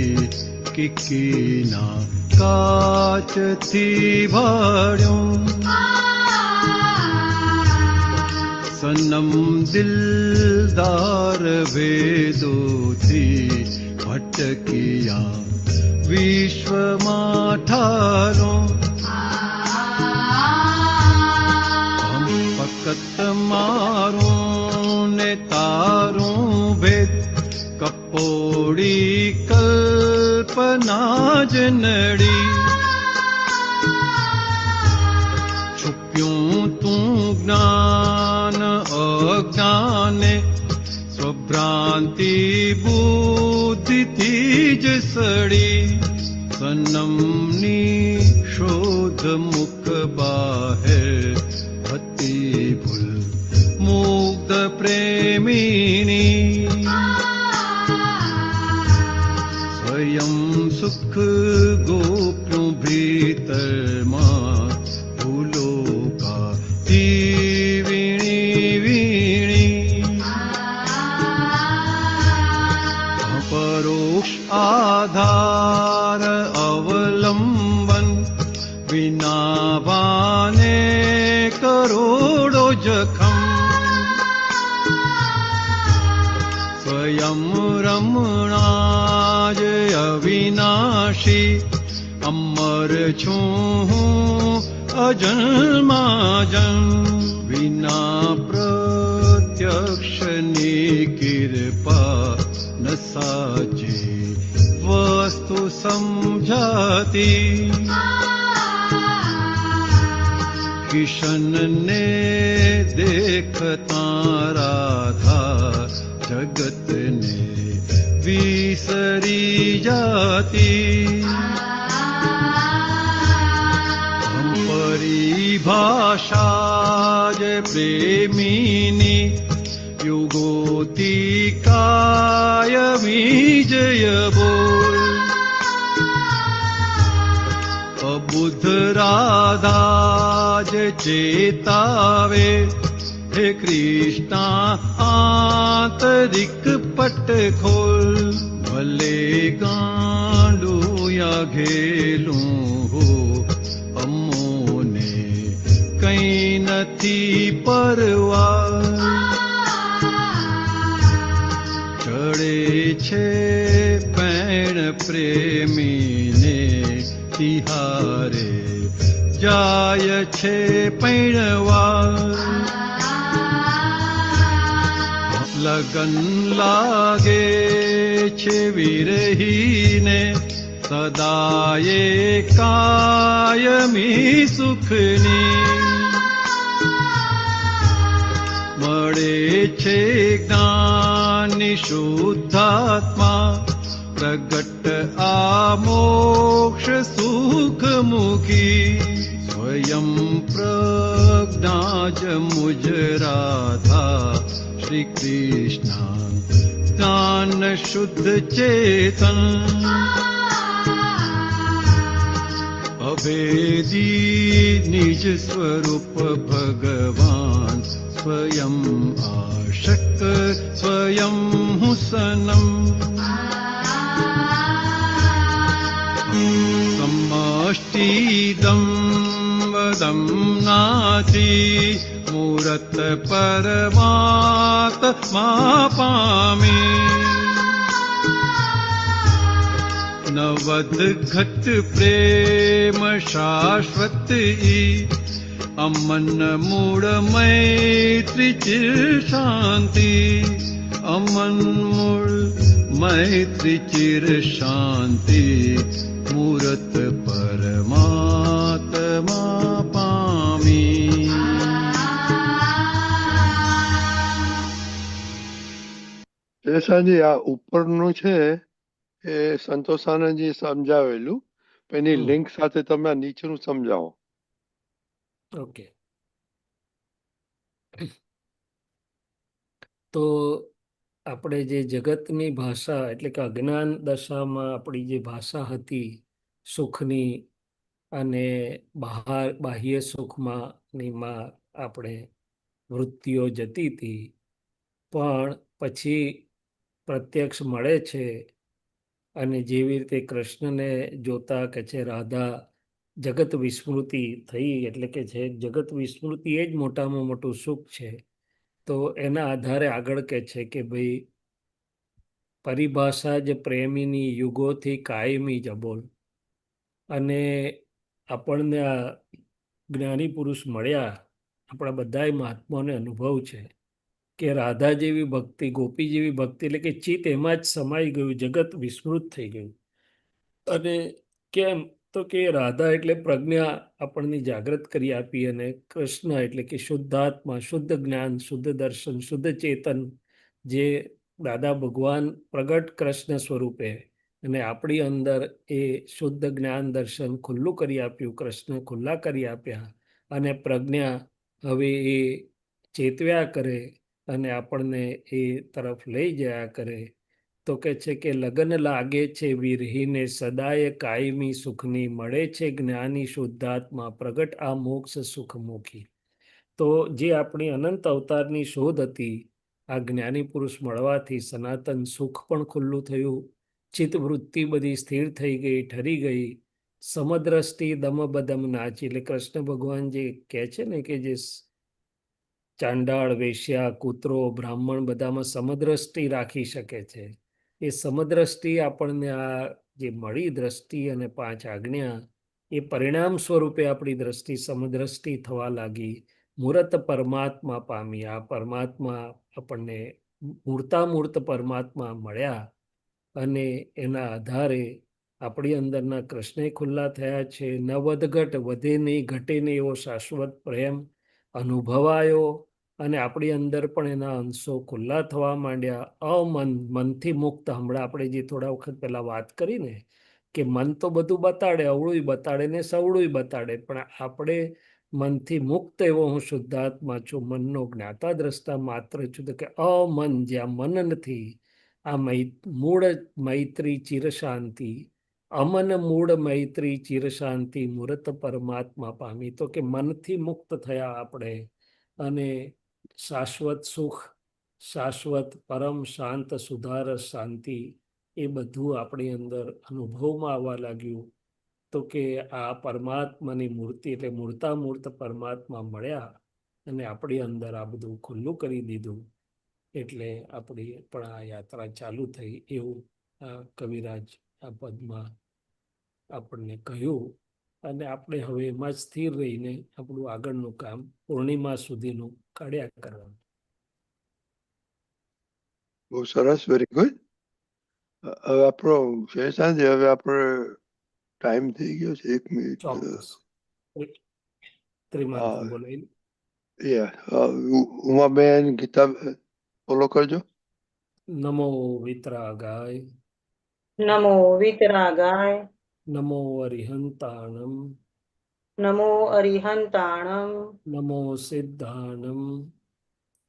કિકીના કાચથી ભળ્યો, સનમ દિલદાર ભેદોથી ભટકિયા વિશ્વમાં ઠારો, ફકત મારું ને તારું ભેદ કપોડી કલ્પના જ નડી, છુપ્યું તું જ્ઞાન અજ્ઞાને સ્વભ્રાંતિ બુદ્ધિથી જ સડી, સનમની શોધ મુખ બાહેર હતી ભૂલ મુગ્ધ પ્રેમીની, સ્વયં સુખ ગોપ્યું ભીતરમાં ભૂલો કાથી વીણી વીણી, પરોક્ષ આધાર અવલંબન વિના ભાને કરોડો જખમ, સ્વયં રમણા જ અવિનાશી, અમર છું હું અજન્માજન, વિના પ્રત્યક્ષની કૃપા ન સાચી વસ્તુ સમજાતી, કિશનને દેખતા રાધા જગતને વિસરી જાતી, પરિભાષા જ પ્રેમીની યુગોથી કાયમી જય બોલ, અબુધ રાધા જ ચેતાવે, હે કૃષ્ણા આંતરિક પટ ખોલ, ભલે ગાંડું યા ઘેલું હો અમોને કઈ નથી પરવા, ચડે છે પૈણ પ્રેમીને તિહારે જાય છે પૈણવા, લગન લાગે છે વિરહીને સદાયે કાયમી સુખની, મળે છે જ્ઞાની શુદ્ધાત્મા પ્રગટ આ મોક્ષ સુખ મુખી, સ્વયં પ્રજ્ઞા જ મુજ રાધા શ્રી કૃષ્ણ જ્ઞાન શુદ્ધ ચેતન, અભેદી નિજ સ્વરૂપ ભગવાન, સ્વયં આશક સ્વયં હું સનમ, સમષ્ટિદમ વદમ નાથી મૂરત પરમાત્મા પામી, નવદ ઘટ પ્રેમ શાશ્વત ઈ, અમન મૂળ મૈત્રી ચિર શાંતિ, અમન મૂળ મૈત્રી ચિર શાંતિ, મૂરત પરમાત્મા પામી. શેષાજી આ ઉપરનું છે એ સંતોષાનંદજી સમજાવેલું, એની લિંક સાથે તમે આ નીચેનું સમજાવો. ઓકે, તો આપણે જે જગતની ભાષા એટલે કે અજ્ઞાન દશામાં આપણી જે ભાષા હતી સુખની અને બાહ્ય સુખમાં આપણે વૃત્તિઓ જતી હતી, પણ પછી પ્રત્યક્ષ મળે છે અને જેવી રીતે કૃષ્ણને જોતા કે છે રાધા જગત વિસ્મૃતિ થઈ, એટલે કે છે જગત વિસ્મૃતિ એ જ મોટામાં મોટું સુખ છે. તો એના આધારે આગળ કે છે કે ભાઈ પરિભાષા જ પ્રેમીની યુગોથી કાયમી જબોલ. અને આપણને આ જ્ઞાની પુરુષ મળ્યા, આપણા બધા મહાત્માઓને અનુભવ છે કે રાધા જેવી ભક્તિ, ગોપી જેવી ભક્તિ, એટલે કે ચિત્ત એમાં જ સમાઈ ગયું, જગત વિસ્મૃત થઈ ગયું. અને કેમ તો કે રાધા એટલે પ્રજ્ઞા આપણને જાગૃત કરી આપી, અને કૃષ્ણ એટલે કે શુદ્ધાત્મા, શુદ્ધ જ્ઞાન, શુદ્ધ દર્શન, શુદ્ધ ચેતન, જે દાદા ભગવાન પ્રગટ કૃષ્ણ સ્વરૂપે અને આપણી અંદર એ શુદ્ધ જ્ઞાન દર્શન ખુલ્લું કરી આપ્યું, કૃષ્ણ ખુલ્લા કરી આપ્યા, અને પ્રજ્ઞા હવે એ ચેતવ્યા કરે અને આપણને એ તરફ લઈ જયા કરે. તો કે છે કે લગન લાગે છે વિરહીને સદાય કાયમી સુખની, મળે છે જ્ઞાની શુદ્ધાત્મા પ્રગટ આ મોક્ષ સુખમુખી. તો જે આપણી અનંત અવતારની શોધ હતી, આ જ્ઞાની પુરુષ મળવાથી સનાતન સુખ પણ ખુલ્લું થયું, ચિત્તવૃત્તિ બધી સ્થિર થઈ ગઈ, ઠરી ગઈ. સમદ્રષ્ટિ દમ બદમ નાચી, એટલે કૃષ્ણ ભગવાન જે કહે છે ને કે જે ચાંડાળ, વેશ્યા, કૂતરો, બ્રાહ્મણ બધામાં સમદ્રષ્ટિ રાખી શકે છે, એ સમદ્રષ્ટિ આપણને આ જે મળી દ્રષ્ટિ અને 5 આજ્ઞા, એ પરિણામ સ્વરૂપે આપણી દ્રષ્ટિ સમદ્રષ્ટિ થવા લાગી, મૂર્ત પરમાત્મા પામી. આ પરમાત્મા આપણને મૂર્તામૂર્ત પરમાત્મા મળ્યા, અને એના આધારે આપણી અંદરના કૃષ્ણ ખુલ્લા થયા છે. ન વધઘટ, વધે નહીં, ઘટે નહીં એવો શાશ્વત પ્રેમ અનુભવાયો, અને આપણી અંદર પણ એના અંશો ખુલ્લા થવા માંડ્યા. મનથી મુક્ત, હમણાં આપણે જે થોડા વખત પહેલા વાત કરી ને કે મન તો બધું બતાડે, અવળું બતાડે ને સવળું બતાડે, પણ આપણે મનથી મુક્ત એવો હું શુદ્ધાત્મા છું, મનનો જ્ઞાતા દ્રષ્ટા માત્ર છું. તો કે અમન, જ્યાં મન નથી, આ મૂળ મૈત્રી ચિર શાંતિ, અમન મૂળ મૈત્રી ચિર શાંતિ, મૂર્ત પરમાત્મા પામી. તો કે મનથી મુક્ત થયા આપણે, અને શાશ્વત સુખ, શાશ્વત પરમ શાંત સુધાર શાંતિ, એ બધું આપણી અંદર અનુભવમાં આવવા લાગ્યું. તો કે આ પરમાત્માની મૂર્તિ એટલે મૂર્તામૂર્ત પરમાત્મા મળ્યા, અને આપણી અંદર આ બધું ખુલ્લું કરી દીધું. એટલે આપણી પણ આ યાત્રા ચાલુ થઈ, એવું આ કવિરાજ આ પદમાં આપણને કહ્યું. અને આપણે હવે એમાં જ સ્થિર રહીને આપણું આગળનું કામ પૂર્ણિમા સુધીનું કાઢ્યા કરવાનું. બહુ સરસ, વેરી ગુડ. હવે આપણો શેષાજી, હવે આપણે ટાઈમ થઈ ગયો છે, 1 મિનિટ. ચોક્કસ. ત્રિમાનથી બોલાવી. ઉમાબેન, ગીતા ફોલો કરજો. નમો વિતરાગાય, નમો વિતરાગાય, નમો અરિહંતાણમ, નમો અરિહંતાણમ, નમો સિદ્ધાણમ,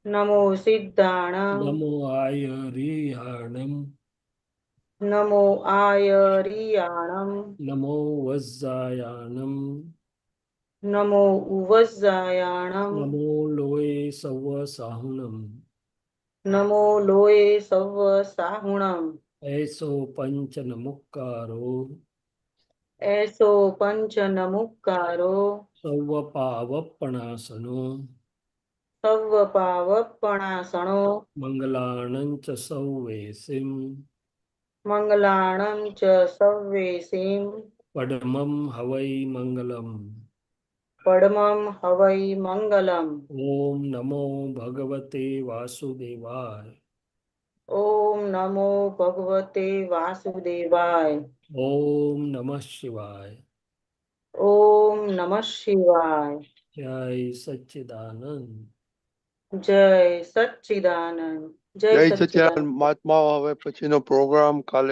નમો સિદ્ધાણમ, નમો આયરિયાણમ, નમો આયરિયાણમ, નમો વજ્જાયાણમ, નમો ઉવજ્જાયાણમ, નમો લોય સવ સાહુણમ, નમો લોય સવ સાહુણમ, એસો પંચ નમુક્કારો, એસો પંચ નમુક્કારો, સૌ પાવપણાસનો, સવ પાવપણાસણો, મંગલાણં ચ સૌવેસિમ, મંગલાણં ચ સવ્વેસીમ, પડમમ હવૈ મંગલમ. પડમમ હવૈ મંગલમ. ઓમ નમો ભગવતે વાસુદેવાય. ઓમ નમો ભગવતે વાસુદેવાય. ઓમ નમઃ શિવાય. ઓમ નમઃ શિવાય. જય સચ્ચિદાનંદ. જય સચ્ચિદાનંદ. જય જય સચ્ચિદાનંદ સચ્ચિદાનંદ મહાત્મા. હવે પછીનો પ્રોગ્રામ કાલે